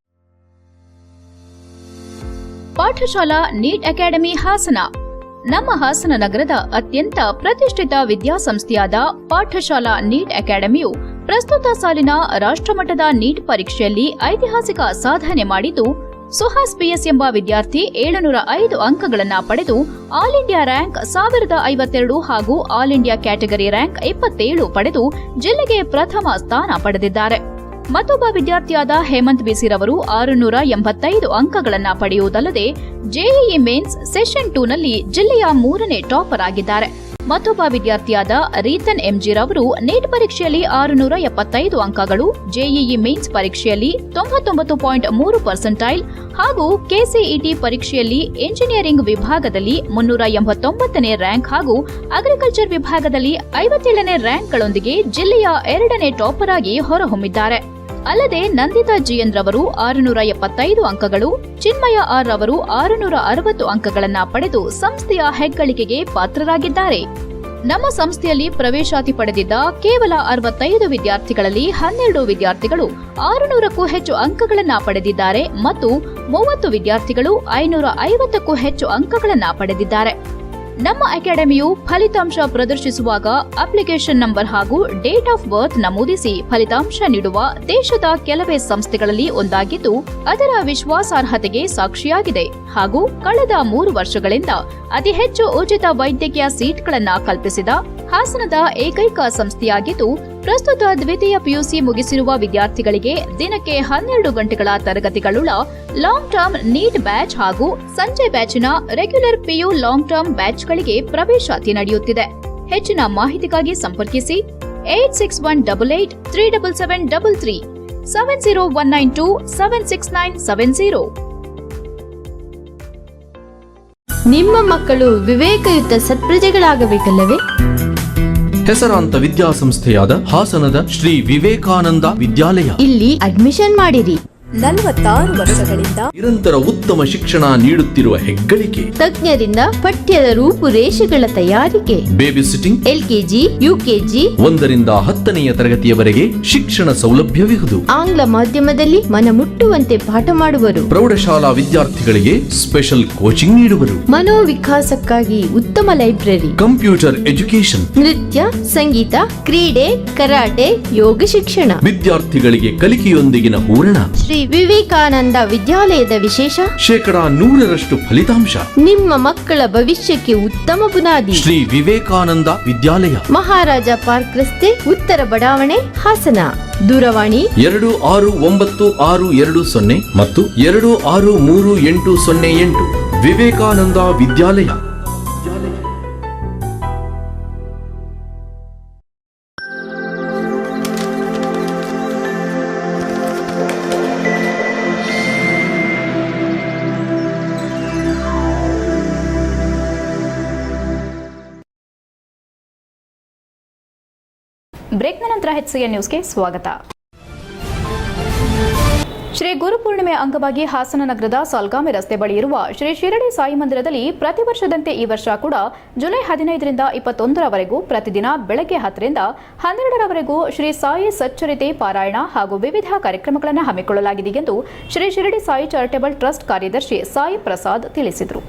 Pathashala NEET academy Hassan. ನಮ್ಮ ಹಾಸನ ನಗರದ ಅತ್ಯಂತ ಪ್ರತಿಷ್ಠಿತ ವಿದ್ಯಾಸಂಸ್ಥೆಯಾದ ಪಾಠಶಾಲಾ ನೀಟ್ ಅಕಾಡೆಮಿಯು ಪ್ರಸ್ತುತ ಸಾಲಿನ ರಾಷ್ಟ್ರಮಟ್ಟದ ನೀಟ್ ಪರೀಕ್ಷೆಯಲ್ಲಿ ಐತಿಹಾಸಿಕ ಸಾಧನೆ ಮಾಡಿದ್ದು, ಸುಹಾಸ್ PS ಎಂಬ ವಿದ್ಯಾರ್ಥಿ 705 ಅಂಕಗಳನ್ನು ಪಡೆದು ಆಲ್ ಇಂಡಿಯಾ ರ್ಯಾಂಕ್ 1052 ಹಾಗೂ ಆಲ್ ಇಂಡಿಯಾ ಕ್ಯಾಟಗರಿ ರ್ಯಾಂಕ್ 27 ಪಡೆದು ಜಿಲ್ಲೆಗೆ ಪ್ರಥಮ ಸ್ಥಾನ ಪಡೆದಿದ್ದಾರೆ. ಮತ್ತೊಬ್ಬ ವಿದ್ಯಾರ್ಥಿಯಾದ ಹೇಮಂತ್ ಬಿಸಿರವರು 685 ಅಂಕಗಳನ್ನು ಪಡೆಯುವುದಲ್ಲದೆ ಜೆಇಇ ಮೇನ್ಸ್ ಸೆಷನ್ 2ನಲ್ಲಿ ಜಿಲ್ಲೆಯ 3ನೇ ಟಾಪರ್ ಆಗಿದ್ದಾರೆ. ಮತ್ತೊಬ್ಬ ವಿದ್ಯಾರ್ಥಿಯಾದ ರೀತನ್ ಎಂಜಿರವರು ನೀಟ್ ಪರೀಕ್ಷೆಯಲ್ಲಿ 675 ಅಂಕಗಳು, ಜೆಇಇ ಮೇನ್ಸ್ ಪರೀಕ್ಷೆಯಲ್ಲಿ 99.3% ಹಾಗೂ ಕೆಸಿಇಟಿ ಪರೀಕ್ಷೆಯಲ್ಲಿ ಎಂಜಿನಿಯರಿಂಗ್ ವಿಭಾಗದಲ್ಲಿ 389ನೇ ರ್ಯಾಂಕ್ ಹಾಗೂ ಅಗ್ರಿಕಲ್ಚರ್ ವಿಭಾಗದಲ್ಲಿ 57ನೇ ರ್ಯಾಂಕ್ಗಳೊಂದಿಗೆ ಜಿಲ್ಲೆಯ 2ನೇ ಟಾಪರ್ ಆಗಿ ಹೊರಹೊಮ್ಮಿದ್ದಾರೆ. ಅಲ್ಲದೆ ನಂದಿತಾ ಜಿಎನ್ ರವರು 675 ಅಂಕಗಳು, ಚಿನ್ಮಯ ಆರ್ ರವರು 660 ಅಂಕಗಳನ್ನು ಪಡೆದು ಸಂಸ್ಥೆಯ ಹೆಗ್ಗಳಿಕೆಗೆ ಪಾತ್ರರಾಗಿದ್ದಾರೆ. ನಮ್ಮ ಸಂಸ್ಥೆಯಲ್ಲಿ ಪ್ರವೇಶಾತಿ ಪಡೆದಿದ್ದ ಕೇವಲ 65 ವಿದ್ಯಾರ್ಥಿಗಳಲ್ಲಿ 12 ವಿದ್ಯಾರ್ಥಿಗಳು 600ಕ್ಕೂ ಹೆಚ್ಚು ಅಂಕಗಳನ್ನು ಪಡೆದಿದ್ದಾರೆ ಮತ್ತು 30 ವಿದ್ಯಾರ್ಥಿಗಳು 550ಕ್ಕೂ ಹೆಚ್ಚು ಅಂಕಗಳನ್ನು ಪಡೆದಿದ್ದಾರೆ. ನಮ್ಮ ಅಕಾಡೆಮಿಯು ಫಲಿತಾಂಶ ಪ್ರದರ್ಶಿಸುವಾಗ ಅಪ್ಲಿಕೇಶನ್ ನಂಬರ್ ಹಾಗೂ ಡೇಟ್ ಆಫ್ ಬರ್ತ್ ನಮೂದಿಸಿ ಫಲಿತಾಂಶ ನೀಡುವ ದೇಶದ ಕೆಲವೇ ಸಂಸ್ಥೆಗಳಲ್ಲಿ ಒಂದಾಗಿದ್ದು, ಅದರ ವಿಶ್ವಾಸಾರ್ಹತೆಗೆ ಸಾಕ್ಷಿಯಾಗಿದೆ ಹಾಗೂ ಕಳೆದ 3 ವರ್ಷಗಳಿಂದ ಅತಿ ಹೆಚ್ಚು ಉಚಿತ ವೈದ್ಯಕೀಯ ಸೀಟ್ಗಳನ್ನು ಕಲ್ಪಿಸಿದ ಹಾಸನದ ಏಕೈಕ ಸಂಸ್ಥೆಯಾಗಿದ್ದು, ಪ್ರಸ್ತುತ ದ್ವಿತೀಯ PUC ಮುಗಿಸಿರುವ ವಿದ್ಯಾರ್ಥಿಗಳಿಗೆ ದಿನಕ್ಕೆ 12 ಗಂಟೆಗಳ ತರಗತಿಗಳುಳ್ಳ ಲಾಂಗ್ ಟರ್ಮ್ ನೀಟ್ ಬ್ಯಾಚ್ ಹಾಗೂ ಸಂಜೆ ಬ್ಯಾಚಿನ ರೆಗ್ಯುಲರ್ PU ಲಾಂಗ್ ಟರ್ಮ್ ಬ್ಯಾಚ್ಗಳಿಗೆ ಪ್ರವೇಶಾತಿ ನಡೆಯುತ್ತಿದೆ. ಹೆಚ್ಚಿನ ಮಾಹಿತಿಗಾಗಿ ಸಂಪರ್ಕಿಸಿ 8618837733 7019276970.
ನಿಮ್ಮ ಮಕ್ಕಳು ವಿವೇಕಯುತ ಸತ್ಪ್ರಜೆಗಳಾಗಬೇಕಲ್ಲವೇ?
ಹೆಸರಾಂತ ವಿದ್ಯಾಸಂಸ್ಥೆಯಾದ ಹಾಸನದ ಶ್ರೀ ವಿವೇಕಾನಂದ ವಿದ್ಯಾಲಯ. ಇಲ್ಲಿ
ಅಡ್ಮಿಷನ್ ಮಾಡಿರಿ.
46 ವರ್ಷಗಳಿಂದ
ನಿರಂತರ ಉತ್ತಮ ಶಿಕ್ಷಣ ನೀಡುತ್ತಿರುವ ಹೆಗ್ಗಳಿಕೆ.
ತಜ್ಞರಿಂದ ಪಠ್ಯದ ರೂಪುರೇಷೆಗಳ ತಯಾರಿಕೆ.
ಬೇಬಿ ಸಿಟ್ಟಿಂಗ್,
LKG, UKG
1ರಿಂದ 10ನೆಯ ತರಗತಿಯವರೆಗೆ ಶಿಕ್ಷಣ ಸೌಲಭ್ಯವಿರುವುದು.
ಆಂಗ್ಲ ಮಾಧ್ಯಮದಲ್ಲಿ ಮನಮುಟ್ಟುವಂತೆ ಪಾಠ ಮಾಡುವರು.
ಪ್ರೌಢಶಾಲಾ ವಿದ್ಯಾರ್ಥಿಗಳಿಗೆ ಸ್ಪೆಷಲ್ ಕೋಚಿಂಗ್ ನೀಡುವರು.
ಮನೋವಿಕಾಸಕ್ಕಾಗಿ ಉತ್ತಮ ಲೈಬ್ರರಿ.
ಕಂಪ್ಯೂಟರ್ ಎಜುಕೇಶನ್,
ನೃತ್ಯ, ಸಂಗೀತ, ಕ್ರೀಡೆ, ಕರಾಟೆ, ಯೋಗ ಶಿಕ್ಷಣ.
ವಿದ್ಯಾರ್ಥಿಗಳಿಗೆ ಕಲಿಕೆಯೊಂದಿಗಿನ ಹೂರಣ.
ಶ್ರೀ ವಿವೇಕಾನಂದ ವಿದ್ಯಾಲಯದ ವಿಶೇಷ
100% ಫಲಿತಾಂಶ.
ನಿಮ್ಮ ಮಕ್ಕಳ ಭವಿಷ್ಯಕ್ಕೆ ಉತ್ತಮ ಬುನಾದಿ.
ಶ್ರೀ ವಿವೇಕಾನಂದ ವಿದ್ಯಾಲಯ,
ಮಹಾರಾಜ ಪಾರ್ಕ್ ರಸ್ತೆ, ಉತ್ತರ ಬಡಾವಣೆ, ಹಾಸನ. ದೂರವಾಣಿ
269620 ಮತ್ತು 263808. ವಿವೇಕಾನಂದ ವಿದ್ಯಾಲಯ.
ಬ್ರೇಕ್ನ ನಂತರ HCN ನ್ಯೂಸ್ಗೆ ಸ್ವಾಗತ. ಶ್ರೀ ಗುರುಪೂರ್ಣಿಮೆ ಅಂಗವಾಗಿ ಹಾಸನ ನಗರದ ಸಾಲ್ಗಾಮೆ ರಸ್ತೆ ಬಳಿ ಇರುವ ಶ್ರೀ ಶಿರಡಿ ಸಾಯಿ ಮಂದಿರದಲ್ಲಿ ಪ್ರತಿ ವರ್ಷದಂತೆ ಈ ವರ್ಷ ಕೂಡ ಜುಲೈ 15ರಿಂದ 21ರವರೆಗೂ ಪ್ರತಿದಿನ ಬೆಳಗ್ಗೆ 10ರಿಂದ 12ರವರೆಗೂ ಶ್ರೀ ಸಾಯಿ ಸಚ್ಚರಿತೆ ಪಾರಾಯಣ ಹಾಗೂ ವಿವಿಧ ಕಾರ್ಯಕ್ರಮಗಳನ್ನು ಹಮ್ಮಿಕೊಳ್ಳಲಾಗಿದೆ ಎಂದು ಶ್ರೀ ಶಿರಡಿ ಸಾಯಿ ಚಾರಿಟೇಬಲ್ ಟ್ರಸ್ಟ್ ಕಾರ್ಯದರ್ಶಿ ಸಾಯಿ ಪ್ರಸಾದ್ ತಿಳಿಸಿದರು.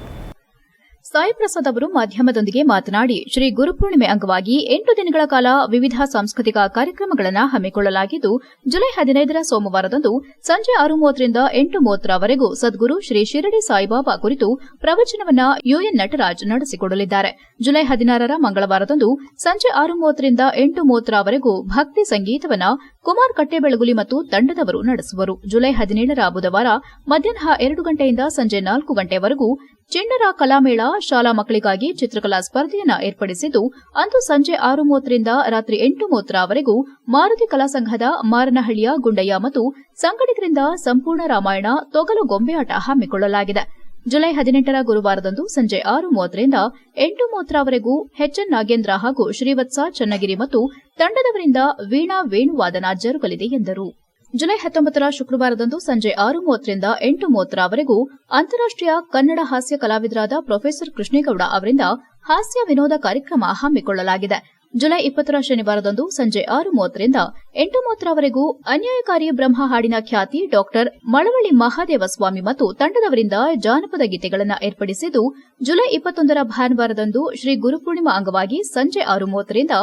ಸಾಯಿ ಪ್ರಸಾದ್ ಅವರು ಮಾಧ್ಯಮದೊಂದಿಗೆ ಮಾತನಾಡಿ, ಶ್ರೀ ಗುರುಪೂರ್ಣಿಮೆ ಅಂಗವಾಗಿ 8 ದಿನಗಳ ಕಾಲ ವಿವಿಧ ಸಾಂಸ್ಕೃತಿಕ ಕಾರ್ಯಕ್ರಮಗಳನ್ನು ಹಮ್ಮಿಕೊಳ್ಳಲಾಗಿದ್ದು, ಜುಲೈ 15ರ ಸೋಮವಾರದಂದು ಸಂಜೆ 6:30ರಿಂದ 8:30ರವರೆಗೂ ಸದ್ಗುರು ಶ್ರೀ ಶಿರಡಿ ಸಾಯಿಬಾಬಾ ಕುರಿತು ಪ್ರವಚನವನ್ನು ಯುಎನ್ ನಟರಾಜ್ ನಡೆಸಿಕೊಡಲಿದ್ದಾರೆ. ಜುಲೈ 16ರ ಮಂಗಳವಾರದಂದು ಸಂಜೆ 6:30ರಿಂದ 8:30ರವರೆಗೂ ಭಕ್ತಿ ಸಂಗೀತವನ್ನು ಕುಮಾರ್ ಕಟ್ಟೆಬೆಳಗುಲಿ ಮತ್ತು ತಂಡದವರು ನಡೆಸುವರು. ಜುಲೈ 17ರ ಬುಧವಾರ ಮಧ್ಯಾಹ್ನ 2 ಗಂಟೆಯಿಂದ ಸಂಜೆ 4 ಗಂಟೆವರೆಗೂ ಚಿಣ್ಣರ ಕಲಾಮೇಳ ಶಾಲಾ ಮಕ್ಕಳಿಗಾಗಿ ಚಿತ್ರಕಲಾ ಸ್ಪರ್ಧೆಯನ್ನು ಏರ್ಪಡಿಸಿದ್ದು, ಅಂದು ಸಂಜೆ 6:30ರಿಂದ ರಾತ್ರಿ 8:30ರವರೆಗೂ ಮಾರುತಿ ಕಲಾ ಸಂಘದ ಮಾರನಹಳ್ಳಿಯ ಗುಂಡಯ್ಯ ಮತ್ತು ಸಂಗಡಿಗರಿಂದ ಸಂಪೂರ್ಣ ರಾಮಾಯಣ ತೊಗಲು ಗೊಂಬೆಯಾಟ ಹಮ್ಮಿಕೊಳ್ಳಲಾಗಿದೆ. ಜುಲೈ 18ರ ಗುರುವಾರದಂದು ಸಂಜೆ 6:30ರಿಂದ 8:30ರವರೆಗೂ ಎಚ್ಎನ್ ನಾಗೇಂದ್ರ ಹಾಗೂ ಶ್ರೀವತ್ಸ ಚನ್ನಗಿರಿ ಮತ್ತು ತಂಡದವರಿಂದ ವೀಣಾ ವೇಣುವಾದನ ಜರುಗಲಿದೆ ಎಂದರು. ಜುಲೈ 19ರ ಶುಕ್ರವಾರದಂದು ಸಂಜೆ 6:30ರಿಂದ 8:30ರವರೆಗೂ ಅಂತಾರಾಷ್ಟೀಯ ಕನ್ನಡ ಹಾಸ್ಯ ಕಲಾವಿದರಾದ ಪ್ರೊಫೆಸರ್ ಕೃಷ್ಣೇಗೌಡ ಅವರಿಂದ ಹಾಸ್ಯ ವಿನೋದ ಕಾರ್ಯಕ್ರಮ ಹಮ್ಮಿಕೊಳ್ಳಲಾಗಿದೆ. ಜುಲೈ 20ರ ಶನಿವಾರದಂದು ಸಂಜೆ 6:30ರಿಂದ 8:30ರವರೆಗೂ ಅನ್ಯಾಯಕಾರಿ ಬ್ರಹ್ಮ ಹಾಡಿನ ಖ್ಯಾತಿ ಡಾಕ್ಟರ್ ಮಳವಳ್ಳಿ ಮಹಾದೇವ ಸ್ವಾಮಿ ಮತ್ತು ತಂಡದವರಿಂದ ಜಾನಪದ ಗೀತೆಗಳನ್ನು ಏರ್ಪಡಿಸಿದ್ದು, ಜುಲೈ 21ರ ಭಾನುವಾರದಂದು ಶ್ರೀ ಗುರುಪೂರ್ಣಿಮಾ ಅಂಗವಾಗಿ ಸಂಜೆ 6:30ರಿಂದ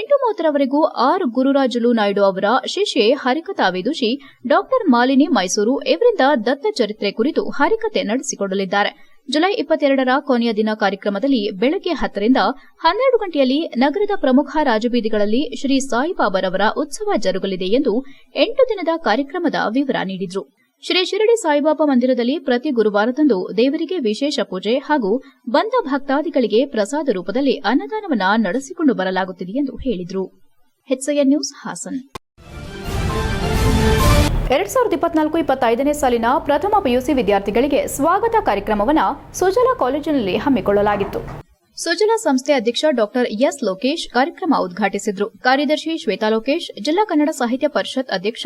8:30ರವರೆಗೂ ಆರ್ ಗುರುರಾಜುಲು ನಾಯ್ಡು ಅವರ ಶಿಷ್ಯೆ ಹರಿಕಥಾ ವಿದುಷಿ ಡಾಕ್ಟರ್ ಮಾಲಿನಿ ಮೈಸೂರು ಇವರಿಂದ ದತ್ತ ಚರಿತ್ರೆ ಕುರಿತು ಹರಿಕತೆ ನಡೆಸಿಕೊಡಲಿದ್ದಾರೆ. ಜುಲೈ 22ರ ಕೊನೆಯ ದಿನ ಕಾರ್ಯಕ್ರಮದಲ್ಲಿ ಬೆಳಗ್ಗೆ 10ರಿಂದ 12 ಗಂಟೆಯಲ್ಲಿ ನಗರದ ಪ್ರಮುಖ ರಾಜಬೀದಿಗಳಲ್ಲಿ ಶ್ರೀ ಸಾಯಿಬಾಬಾರವರ ಉತ್ಸವ ಜರುಗಲಿದೆ ಎಂದು 8 ದಿನದ ಕಾರ್ಯಕ್ರಮದ ವಿವರ ನೀಡಿದರು. ಶ್ರೀ ಶಿರಡಿ ಸಾಯಿಬಾಬಾ ಮಂದಿರದಲ್ಲಿ ಪ್ರತಿ ಗುರುವಾರದಂದು ದೇವರಿಗೆ ವಿಶೇಷ ಪೂಜೆ ಹಾಗೂ ಬಂದ ಭಕ್ತಾದಿಗಳಿಗೆ ಪ್ರಸಾದ ರೂಪದಲ್ಲಿ ಅನ್ನದಾನವನ್ನು ನಡೆಸಿಕೊಂಡು ಬರಲಾಗುತ್ತಿದೆ ಎಂದು ಹೇಳಿದರು. HCN news Haasan. 2024-25ನೇ ಸಾಲಿನ ಪ್ರಥಮ ಪಿಯುಸಿ ವಿದ್ಯಾರ್ಥಿಗಳಿಗೆ ಸ್ವಾಗತ ಕಾರ್ಯಕ್ರಮವನ್ನು ಸುಜಲಾ ಕಾಲೇಜಿನಲ್ಲಿ ಹಮ್ಮಿಕೊಳ್ಳಲಾಗಿತ್ತು. ಸುಜಲಾ ಸಂಸ್ಥೆ ಅಧ್ಯಕ್ಷ ಡಾ ಎಸ್ ಲೋಕೇಶ್ ಕಾರ್ಯಕ್ರಮ ಉದ್ಘಾಟಿಸಿದರು. ಕಾರ್ಯದರ್ಶಿ ಶ್ವೇತಾ ಲೋಕೇಶ್, ಜಿಲ್ಲಾ ಕನ್ನಡ ಸಾಹಿತ್ಯ ಪರಿಷತ್ ಅಧ್ಯಕ್ಷ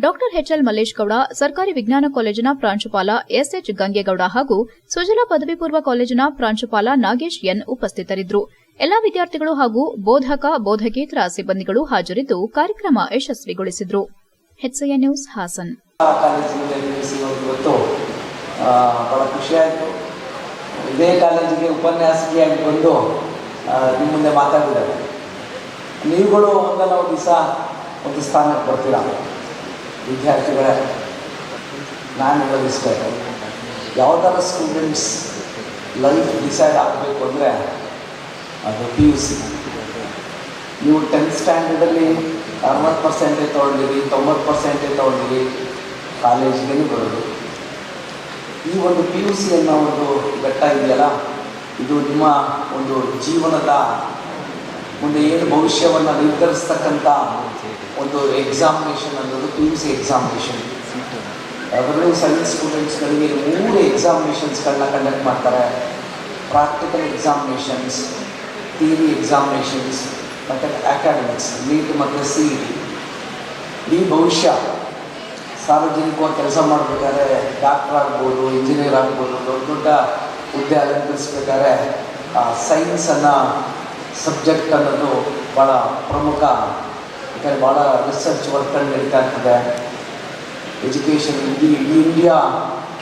ಡಾ ಎಚ್ಎಲ್ ಮಲ್ಲೇಶ್ ಗೌಡ, ಸರ್ಕಾರಿ ವಿಜ್ಞಾನ ಕಾಲೇಜಿನ ಪ್ರಾಂಶುಪಾಲ ಎಸ್ಎಚ್ ಗಂಗೇಗೌಡ ಹಾಗೂ ಸುಜಲಾ ಪದವಿ ಪೂರ್ವ ಕಾಲೇಜಿನ ಪ್ರಾಂಶುಪಾಲ ನಾಗೇಶ್ ಎನ್ ಉಪಸ್ಥಿತರಿದ್ದರು. ಎಲ್ಲಾ ವಿದ್ಯಾರ್ಥಿಗಳು ಹಾಗೂ ಬೋಧಕ ಬೋಧಕೇತರ ಸಿಬ್ಬಂದಿಗಳು ಹಾಜರಿದ್ದು ಕಾರ್ಯಕ್ರಮ ಯಶಸ್ವಿಗೊಳಿಸಿದರು. HCN news Haasan.
ಇವತ್ತು ಬಹಳ ಖುಷಿಯಾಯಿತು. ಇದೇ ಕಾಲೇಜಿಗೆ ಉಪನ್ಯಾಸಕಿಯಾಗಿ ಬಂದು ನಿಮ್ಮ ಮುಂದೆ ಮಾತಾಡಿದ್ದಾರೆ. ನೀವುಗಳು ಒಂದಲ್ಲ ಒಂದು ದಿವಸ ಒಂದು ಸ್ಥಾನಕ್ಕೆ ಬರ್ತೀರ ವಿದ್ಯಾರ್ಥಿಗಳೇ. ನಾನು ಹೇಳೋದು ಇಷ್ಟ, ಯಾವುದಾರ ಸ್ಟೂಡೆಂಟ್ಸ್ ಲೈಫ್ ಡಿಸೈಡ್ ಆಗಬೇಕು ಅಂದರೆ ಅದು PUC. ನೀವು 10th ಸ್ಟ್ಯಾಂಡರ್ಡಲ್ಲಿ 60% ತೊಗೊಂಡಿರಿ, 90% ತೊಗೊಂಡಿರಿ, ಕಾಲೇಜಿಗೆ ಬರೋದು. ಈ ಒಂದು PUC ಅನ್ನೋ ಒಂದು ಘಟ್ಟ ಇದೆಯಲ್ಲ, ಇದು ನಿಮ್ಮ ಒಂದು ಜೀವನದ ಮುಂದೆ ಏನು ಭವಿಷ್ಯವನ್ನು ನಿರ್ಧರಿಸ್ತಕ್ಕಂಥ ಒಂದು ಎಕ್ಸಾಮಿನೇಷನ್ ಅನ್ನೋದು PUC ಎಕ್ಸಾಮಿನೇಷನ್. ಅದರಲ್ಲೂ ಸೈನ್ಸ್ ಸ್ಟೂಡೆಂಟ್ಸ್ಗಳಿಗೆ 3 ಎಕ್ಸಾಮಿನೇಷನ್ಸ್ಗಳನ್ನ ಕಂಡಕ್ಟ್ ಮಾಡ್ತಾರೆ. ಪ್ರಾಕ್ಟಿಕಲ್ ಎಕ್ಸಾಮಿನೇಷನ್ಸ್, ಥಿಯರಿ ಎಕ್ಸಾಮಿನೇಷನ್ಸ್ ಮತ್ತು ಅಕಾಡೆಮಿಕ್ಸ್, ನೀಟ್ ಮತ್ತು CET. ಈ ಭವಿಷ್ಯ ಸಾರ್ವಜನಿಕವಾಗಿ ಕೆಲಸ ಮಾಡಬೇಕಾದ್ರೆ ಡಾಕ್ಟರ್ ಆಗ್ಬೋದು, ಇಂಜಿನಿಯರ್ ಆಗ್ಬೋದು, ದೊಡ್ಡ ದೊಡ್ಡ ಹುದ್ದೆ ಅಲಂಕರಿಸ್ಬೇಕಾದ್ರೆ ಸೈನ್ಸನ್ನು ಸಬ್ಜೆಕ್ಟ್ ಅನ್ನೋದು ಭಾಳ ಪ್ರಮುಖ. ಯಾಕಂದರೆ ಭಾಳ ರಿಸರ್ಚ್ ವರ್ಕ್ಗಳು ನಡೀತಾ ಇರ್ತದೆ. ಎಜುಕೇಷನ್ ಇಡೀ ಇಂಡಿಯಾ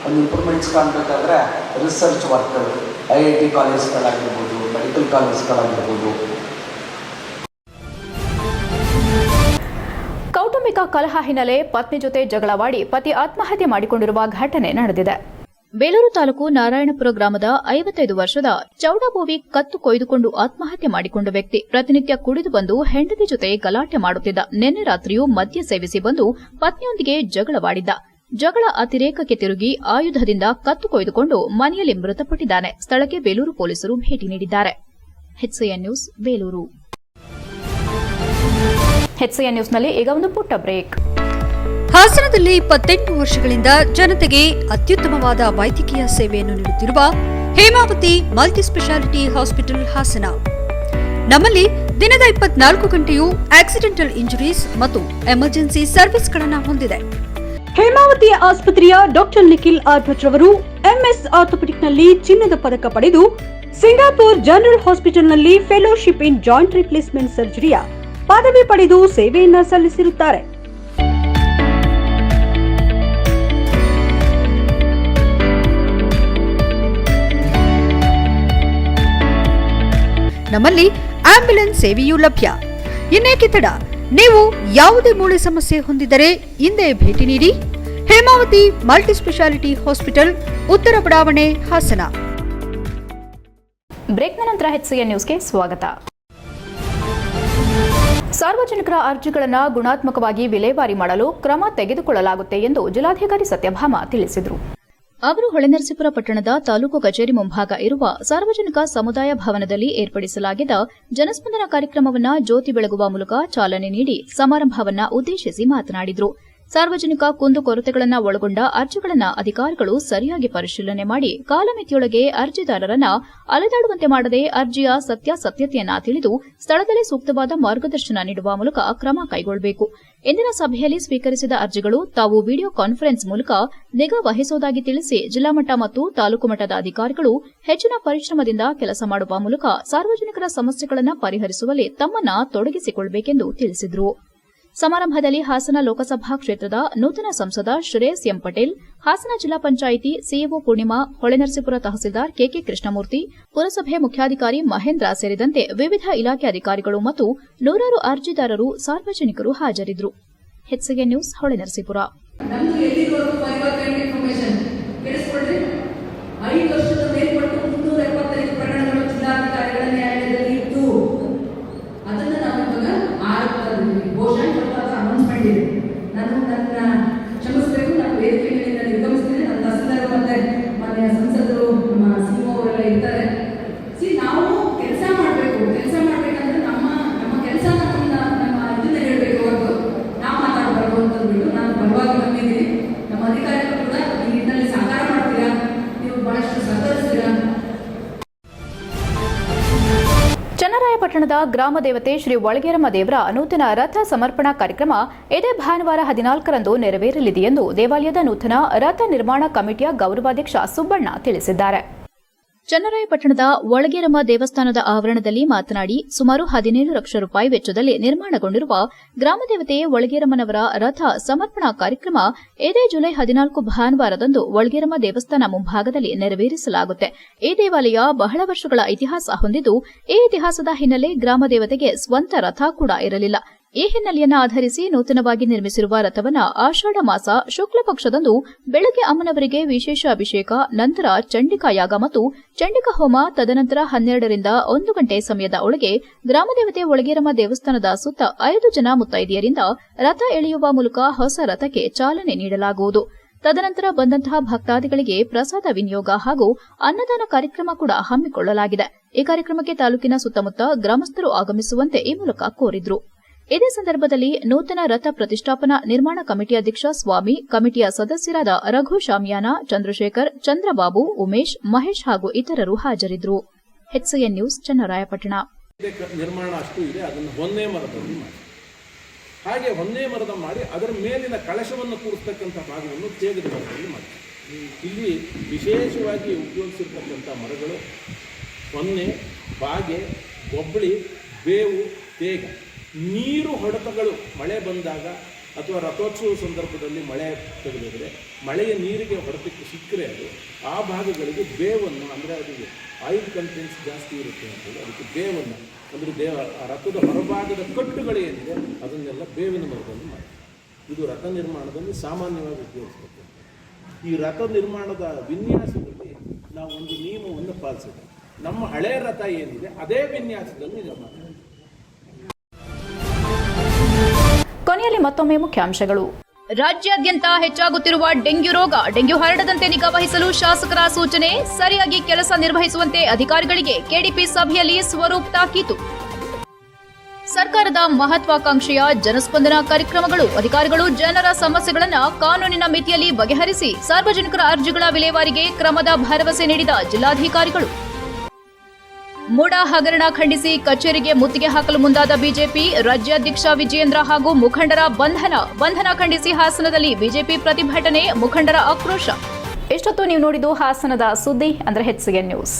ಒಂದು ಇಂಪ್ರೂವ್ಮೆಂಟ್ಸ್ ಕಾಣಬೇಕಾದ್ರೆ ರಿಸರ್ಚ್ ವರ್ಕ್ಗಳು, IIT ಕಾಲೇಜ್ಗಳಾಗಿರ್ಬೋದು, ಮೆಡಿಕಲ್ ಕಾಲೇಜ್ಗಳಾಗಿರ್ಬೋದು.
ಕೌಟುಂಬಿಕ ಕಲಹ ಹಿನ್ನೆಲೆ ಪತ್ನಿ ಜೊತೆ ಜಗಳವಾಡಿ ಪತಿ ಆತ್ಮಹತ್ಯೆ ಮಾಡಿಕೊಂಡಿರುವ ಘಟನೆ ನಡೆದಿದೆ. ಬೇಲೂರು ತಾಲೂಕು ನಾರಾಯಣಪುರ ಗ್ರಾಮದ 55 ವರ್ಷದ ಚೌಡಬೋವಿ ಕತ್ತು ಕೊಯ್ದುಕೊಂಡು ಆತ್ಮಹತ್ಯೆ ಮಾಡಿಕೊಂಡ ವ್ಯಕ್ತಿ ಪ್ರತಿನಿತ್ಯ ಕುಡಿದು ಬಂದು ಹೆಂಡತಿ ಜೊತೆ ಗಲಾಟೆ ಮಾಡುತ್ತಿದ್ದ. ನಿನ್ನೆ ರಾತ್ರಿಯೂ ಮದ್ಯ ಸೇವಿಸಿ ಬಂದು ಪತ್ನಿಯೊಂದಿಗೆ ಜಗಳವಾಡಿದ್ದ. ಜಗಳ ಅತಿರೇಕಕ್ಕೆ ತಿರುಗಿ ಆಯುಧದಿಂದ ಕತ್ತು ಕೊಯ್ದುಕೊಂಡು ಮನೆಯಲ್ಲಿ ಮೃತಪಟ್ಟಿದ್ದಾನೆ. ಸ್ಥಳಕ್ಕೆ ಬೇಲೂರು ಪೊಲೀಸರು ಭೇಟಿ ನೀಡಿದ್ದಾರೆ. HCN news Belur. HCN ನ್ಯೂಸ್ನಲ್ಲಿ ಈಗ ಒಂದು ಪುಟ್ಟ ಬ್ರೇಕ್.
ಹಾಸನದಲ್ಲಿ 28 ವರ್ಷಗಳಿಂದ ಜನತೆಗೆ ಅತ್ಯುತ್ತಮವಾದ ವೈದ್ಯಕೀಯ ಸೇವೆಯನ್ನು ನೀಡುತ್ತಿರುವ Hemavathi multi speciality hospital Hassan. ನಮ್ಮಲ್ಲಿ ದಿನದ 24 ಗಂಟೆಯೂ ಆಕ್ಸಿಡೆಂಟಲ್ ಇಂಜುರೀಸ್ ಮತ್ತು ಎಮರ್ಜೆನ್ಸಿ ಸರ್ವಿಸ್ಗಳನ್ನು ಹೊಂದಿದೆ. ಹೇಮಾವತಿ ಆಸ್ಪತ್ರೆಯ ಡಾಕ್ಟರ್ ನಿಖಿಲ್ ಆರ್ ಭಟ್ ರವರು ಎಂಎಸ್ ಆರ್ಥೋಪೆಡಿಕ್ನಲ್ಲಿ ಚಿನ್ನದ ಪದಕ ಪಡೆದು ಸಿಂಗಾಪುರ್ ಜನರಲ್ ಹಾಸ್ಪಿಟಲ್ನಲ್ಲಿ ಫೆಲೋಶಿಪ್ ಇನ್ ಜಾಯಿಂಟ್ ರಿಪ್ಲೇಸ್ಮೆಂಟ್ ಸರ್ಜರಿಯ ಪದವಿ ಪಡೆದು ಸೇವೆಯನ್ನ ಸಲ್ಲಿಸಿರುತ್ತಾರೆ. ನಮ್ಮಲ್ಲಿ ಆಂಬ್ಯುಲೆನ್ಸ್ ಸೇವೆಯೂ ಲಭ್ಯ. ಇನ್ನೇಕೆ ತಡ? ನೀವು ಯಾವುದೇ ಮೂಳೆ ಸಮಸ್ಯೆ ಹೊಂದಿದರೆ ಹಿಂದೆ ಭೇಟಿ ನೀಡಿ. ಹೇಮಾವತಿ ಮಲ್ಟಿ ಸ್ಪೆಷಾಲಿಟಿ ಹಾಸ್ಪಿಟಲ್, ಉತ್ತರ ಬಡಾವಣೆ, ಹಾಸನ.
ಬ್ರೇಕ್ನ ನಂತರ HCN ನ್ಯೂಸ್ಗೆ ಸ್ವಾಗತ. ಸಾರ್ವಜನಿಕರ ಅರ್ಜಿಗಳನ್ನು ಗುಣಾತ್ಮಕವಾಗಿ ವಿಲೇವಾರಿ ಮಾಡಲು ಕ್ರಮ ತೆಗೆದುಕೊಳ್ಳಲಾಗುತ್ತೆ ಎಂದು ಜಿಲ್ಲಾಧಿಕಾರಿ ಸತ್ಯಭಾಮ ತಿಳಿಸಿದರು. ಅವರು ಹೊಳೆನರಸೀಪುರ ಪಟ್ಟಣದ ತಾಲೂಕು ಕಚೇರಿ ಮುಂಭಾಗ ಇರುವ ಸಾರ್ವಜನಿಕ ಸಮುದಾಯ ಭವನದಲ್ಲಿ ಏರ್ಪಡಿಸಲಾಗಿದ್ದ ಜನಸ್ಪಂದನ ಕಾರ್ಯಕ್ರಮವನ್ನು ಜ್ಯೋತಿ ಬೆಳಗುವ ಮೂಲಕ ಚಾಲನೆ ನೀಡಿ ಸಮಾರಂಭವನ್ನು ಉದ್ದೇಶಿಸಿ ಮಾತನಾಡಿದರು. ಸಾರ್ವಜನಿಕ ಕುಂದುಕೊರತೆಗಳನ್ನು ಒಳಗೊಂಡ ಅರ್ಜಿಗಳನ್ನು ಅಧಿಕಾರಿಗಳು ಸರಿಯಾಗಿ ಪರಿಶೀಲನೆ ಮಾಡಿ ಕಾಲಮಿತಿಯೊಳಗೆ ಅರ್ಜಿದಾರರನ್ನ ಅಲೆದಾಡುವಂತೆ ಮಾಡದೆ ಅರ್ಜಿಯ ಸತ್ಯಾಸತ್ಯತೆಯನ್ನ ತಿಳಿದು ಸ್ಥಳದಲ್ಲೇ ಸೂಕ್ತವಾದ ಮಾರ್ಗದರ್ಶನ ನೀಡುವ ಮೂಲಕ ಕ್ರಮ ಕೈಗೊಳ್ಳಬೇಕು. ಇಂದಿನ ಸಭೆಯಲ್ಲಿ ಸ್ವೀಕರಿಸಿದ ಅರ್ಜಿಗಳು ತಾವು ವಿಡಿಯೋ ಕಾನ್ಫರೆನ್ಸ್ ಮೂಲಕ ನಿಗಾ ವಹಿಸುವುದಾಗಿ ತಿಳಿಸಿ ಜಿಲ್ಲಾ ಮಟ್ಟ ಮತ್ತು ತಾಲೂಕು ಮಟ್ಟದ ಅಧಿಕಾರಿಗಳು ಹೆಚ್ಚಿನ ಪರಿಶ್ರಮದಿಂದ ಕೆಲಸ ಮಾಡುವ ಮೂಲಕ ಸಾರ್ವಜನಿಕರ ಸಮಸ್ಯೆಗಳನ್ನು ಪರಿಹರಿಸುವಲ್ಲಿ ತಮ್ಮನ್ನು ತೊಡಗಿಸಿಕೊಳ್ಳಬೇಕೆಂದು ತಿಳಿಸಿದರು. ಸಮಾರಂಭದಲ್ಲಿ ಹಾಸನ ಲೋಕಸಭಾ ಕ್ಷೇತ್ರದ ನೂತನ ಸಂಸದ ಶ್ರೇಯಸ್ ಎಂ ಪಟೇಲ್, ಹಾಸನ ಜಿಲ್ಲಾ ಪಂಚಾಯಿತಿ ಸಿಇಒ ಪೂರ್ಣಿಮಾ, ಹೊಳೆನರಸೀಪುರ ತಹಸೀಲ್ದಾರ್ ಕೆಕೆ ಕೃಷ್ಣಮೂರ್ತಿ, ಪುರಸಭೆ ಮುಖ್ಯಾಧಿಕಾರಿ ಮಹೇಂದ್ರ ಸೇರಿದಂತೆ ವಿವಿಧ ಇಲಾಖೆ ಅಧಿಕಾರಿಗಳು ಮತ್ತು ನೂರಾರು ಅರ್ಜಿದಾರರು, ಸಾರ್ವಜನಿಕರು ಹಾಜರಿದ್ದರು. HCN news, Holenarasipur.
ನಾನು ನನ್ನ ಕ್ಷಮಿಸಬೇಕು, ನಾನು ವೇದಿಕೆ ಮೇಲಿಂದ ನಿರ್ಗಮಿಸ್ತೀನಿ. ನನ್ನ ತಹಸೀಲ್ದಾರ್ ಮತ್ತೆ ಮನೆಯ ಸಂಸದರು, ನಮ್ಮ ಸಿಇಒ ಅವರೆಲ್ಲ ಇರ್ತಾರೆ. ನಾವು ಕೆಲಸ ಮಾಡ್ಬೇಕಂದ್ರೆ ನಮ್ಮ ಕೆಲಸ ನಮ್ಮ ಇದನ್ನ ಹೇಳ್ಬೇಕು, ಹೊರತು ನಾವು ಮಾತಾಡಬಾರ್ದು ಅಂತ ಬಿಟ್ಟು ನಾನು ಬಲವಾಗಿ ಬಂದಿದ್ದೀನಿ. ನಮ್ಮ ಅಧಿಕಾರಿಗಳು ಕೂಡ ಈ ನಿಟ್ಟಿನಲ್ಲಿ ಸಹಕಾರ ಮಾಡ್ತೀರಾ, ನೀವು ಬಹಳಷ್ಟು ಸಹಕರಿಸ್ತೀರಾ.
ಚನ್ನರಾಯಪಟ್ಟಣದ ಗ್ರಾಮ ದೇವತೆ ಶ್ರೀ ಒಳಗೇರಮ್ಮ ದೇವರ ನೂತನ ರಥ ಸಮರ್ಪಣಾ ಕಾರ್ಯಕ್ರಮ ಇದೇ ಭಾನುವಾರ 14ರಂದು ನೆರವೇರಲಿದೆ ಎಂದು ದೇವಾಲಯದ ನೂತನ ರಥ ನಿರ್ಮಾಣ ಕಮಿಟಿಯ ಗೌರವಾಧ್ಯಕ್ಷ ಸುಬ್ಬಣ್ಣ ತಿಳಿಸಿದ್ದಾರೆ. ಚನ್ನರಾಯಪಟ್ಟಣದ ಒಳಗೇರಮ್ಮ ದೇವಸ್ಥಾನದ ಆವರಣದಲ್ಲಿ ಮಾತನಾಡಿ, ಸುಮಾರು 17 ಲಕ್ಷ ರೂಪಾಯಿ ವೆಚ್ಚದಲ್ಲಿ ನಿರ್ಮಾಣಗೊಂಡಿರುವ ಗ್ರಾಮದೇವತೆ ಒಳಗೇರಮ್ಮನವರ ರಥ ಸಮರ್ಪಣಾ ಕಾರ್ಯಕ್ರಮ ಇದೇ ಜುಲೈ 14 ಭಾನುವಾರದಂದು ಒಳಗೇರಮ್ಮ ದೇವಸ್ಥಾನ ಮುಂಭಾಗದಲ್ಲಿ ನೆರವೇರಿಸಲಾಗುತ್ತೆ. ಈ ದೇವಾಲಯ ಬಹಳ ವರ್ಷಗಳ ಇತಿಹಾಸ ಹೊಂದಿದ್ದು, ಈ ಇತಿಹಾಸದ ಹಿನ್ನೆಲೆ ಗ್ರಾಮದೇವತೆಗೆ ಸ್ವಂತ ರಥ ಕೂಡ ಇರಲಿಲ್ಲ. ಈ ಹಿನ್ನೆಲೆಯನ್ನು ಆಧರಿಸಿ ನೂತನವಾಗಿ ನಿರ್ಮಿಸಿರುವ ರಥವನ್ನ ಆಷಾಢ ಮಾಸ ಶುಕ್ಲ ಪಕ್ಷದಂದು ಬೆಳಗ್ಗೆ ಅಮ್ಮನವರಿಗೆ ವಿಶೇಷ ಅಭಿಷೇಕ, ನಂತರ ಚಂಡಿಕಾ ಯಾಗ ಮತ್ತು ಚಂಡಿಕಾ ಹೋಮ, ತದನಂತರ 12 ರಿಂದ 1 ಗಂಟೆ ಸಮಯದ ಒಳಗೆ ಗ್ರಾಮದೇವತೆ ಒಳಗೇರಮ್ಮ ದೇವಸ್ಥಾನದ ಸುತ್ತ 5 ಜನ ಮುತ್ತೈದೆಯರಿಂದ ರಥ ಎಳೆಯುವ ಮೂಲಕ ಹೊಸ ರಥಕ್ಕೆ ಚಾಲನೆ ನೀಡಲಾಗುವುದು. ತದನಂತರ ಬಂದಂತಹ ಭಕ್ತಾದಿಗಳಿಗೆ ಪ್ರಸಾದ ವಿನಿಯೋಗ ಹಾಗೂ ಅನ್ನದಾನ ಕಾರ್ಯಕ್ರಮ ಕೂಡ ಹಮ್ಮಿಕೊಳ್ಳಲಾಗಿದೆ. ಈ ಕಾರ್ಯಕ್ರಮಕ್ಕೆ ತಾಲೂಕಿನ ಸುತ್ತಮುತ್ತ ಗ್ರಾಮಸ್ಥರು ಆಗಮಿಸುವಂತೆ ಈ ಮೂಲಕ ಕೋರಿದ್ರು. ಇದೇ ಸಂದರ್ಭದಲ್ಲಿ ನೂತನ ರಥ ಪ್ರತಿಷ್ಠಾಪನಾ ನಿರ್ಮಾಣ ಕಮಿಟಿ ಅಧ್ಯಕ್ಷ ಸ್ವಾಮಿ, ಕಮಿಟಿಯ ಸದಸ್ಯರಾದ ರಘು ಶಾಮಿಯಾನ, ಚಂದ್ರಶೇಖರ್, ಚಂದ್ರಬಾಬು, ಉಮೇಶ್, ಮಹೇಶ್ ಹಾಗೂ ಇತರರು ಹಾಜರಿದ್ದರು. HCN news, Channarayapatna.
ನಿರ್ಮಾಣ ಅಷ್ಟು ಇದೆ, ಅದನ್ನು ಹೊನ್ನೆ ಮರದಲ್ಲಿ ಮಾಡಿ, ಹಾಗೆ ಹೊನ್ನೆ ಮರದ ಮಾಡಿ ಅದರ ಮೇಲಿನ ಕಳಶವನ್ನು ಕೂರಿಸ್ತಕ್ಕಂಥ ಭಾಗವನ್ನು ತೇಗದ ಮರದಲ್ಲಿ ಮಾಡಿ. ಇಲ್ಲಿ ವಿಶೇಷವಾಗಿ ಉಪಯೋಗಿಸಿರ್ತಕ್ಕಂಥ ಮರಗಳು ಹೊನ್ನೆ, ಬಾಗೆ, ಗೊಬ್ಬಳಿ, ಬೇವು, ತೇಗ. ನೀರು ಹೊಡೆತಗಳು ಮಳೆ ಬಂದಾಗ ಅಥವಾ ರಥೋತ್ಸವ ಸಂದರ್ಭದಲ್ಲಿ ಮಳೆ ತೆಗೆದಿದ್ರೆ ಮಳೆಯ ನೀರಿಗೆ ಹೊಡೆತಕ್ಕೆ ಸಿಕ್ಕರೆ ಅದು ಆ ಭಾಗಗಳಿಗೆ ಬೇವನ್ನು, ಅಂದರೆ ಅದು ಆಯಿಲ್ ಕಂಟೆಂಟ್ಸ್ ಜಾಸ್ತಿ ಇರುತ್ತೆ ಅಂತೇಳಿ ಅದಕ್ಕೆ ಬೇವನ್ನು, ಅಂದರೆ ರಥದ ಹೊರಭಾಗದ ಕಟ್ಟುಗಳೇನಿದೆ ಅದನ್ನೆಲ್ಲ ಬೇವಿನ ಮರದಲ್ಲಿ ಮಾಡಿ. ಇದು ರಥ ನಿರ್ಮಾಣದಲ್ಲಿ ಸಾಮಾನ್ಯವಾಗಿ ಉಪಯೋಗಿಸಬೇಕು. ಈ ರಥ ನಿರ್ಮಾಣದ ವಿನ್ಯಾಸದಲ್ಲಿ ನಾವು ಒಂದು ನಿಯಮವನ್ನು ಪಾಲಿಸಿದ್ದೇವೆ. ನಮ್ಮ ಹಳೆಯ ರಥ ಏನಿದೆ ಅದೇ ವಿನ್ಯಾಸದಲ್ಲಿ ನಿರ್ಮಾಣ.
ಕೊನೆಯಲ್ಲಿ ಮತ್ತೊಮ್ಮೆ ಮುಖ್ಯಾಂಶಗಳು. ರಾಜ್ಯಾದ್ಯಂತ ಹೆಚ್ಚಾಗುತ್ತಿರುವ ಡೆಂಗ್ಯೂ ರೋಗ, ಡೆಂಗ್ಯೂ ಹರಡದಂತೆ ನಿಗಾ ವಹಿಸಲು ಶಾಸಕರ ಸೂಚನೆ, ಸರಿಯಾಗಿ ಕೆಲಸ ನಿರ್ವಹಿಸುವಂತೆ ಅಧಿಕಾರಿಗಳಿಗೆ ಕೆಡಿಪಿ ಸಭೆಯಲ್ಲಿ ಸ್ವರೂಪ್ ತಾಕೀತು. ಸರ್ಕಾರದ ಮಹತ್ವಾಕಾಂಕ್ಷೆಯ ಜನಸ್ಪಂದನ ಕಾರ್ಯಕ್ರಮಗಳು, ಅಧಿಕಾರಿಗಳು ಜನರ ಸಮಸ್ಯೆಗಳನ್ನು ಕಾನೂನಿನ ಮಿತಿಯಲ್ಲಿ ಬಗೆಹರಿಸಿ ಸಾರ್ವಜನಿಕರ ಅರ್ಜಿಗಳ ವಿಲೇವಾರಿಗೆ ಕ್ರಮದ ಭರವಸೆ ನೀಡಿದ ಜಿಲ್ಲಾಧಿಕಾರಿಗಳು. ಮೂಡಾ ಹಗರಣ ಖಂಡಿಸಿ ಕಚೇರಿಗೆ ಮುತ್ತಿಗೆ ಹಾಕಲು ಮುಂದಾದ ಬಿಜೆಪಿ, ರಾಜ್ಯಾಧ್ಯಕ್ಷ ವಿಜಯೇಂದ್ರ ಹಾಗೂ ಮುಖಂಡರ ಬಂಧನ ಖಂಡಿಸಿ ಹಾಸನದಲ್ಲಿ ಬಿಜೆಪಿ ಪ್ರತಿಭಟನೆ, ಮುಖಂಡರ ಆಕ್ರೋಶ. ಇಷ್ಟೊತ್ತು ನೀವು ನೋಡಿದ್ದು ಹಾಸನದ ಸುದ್ದಿ ಅಂದ್ರೆ HCN ನ್ಯೂಸ್.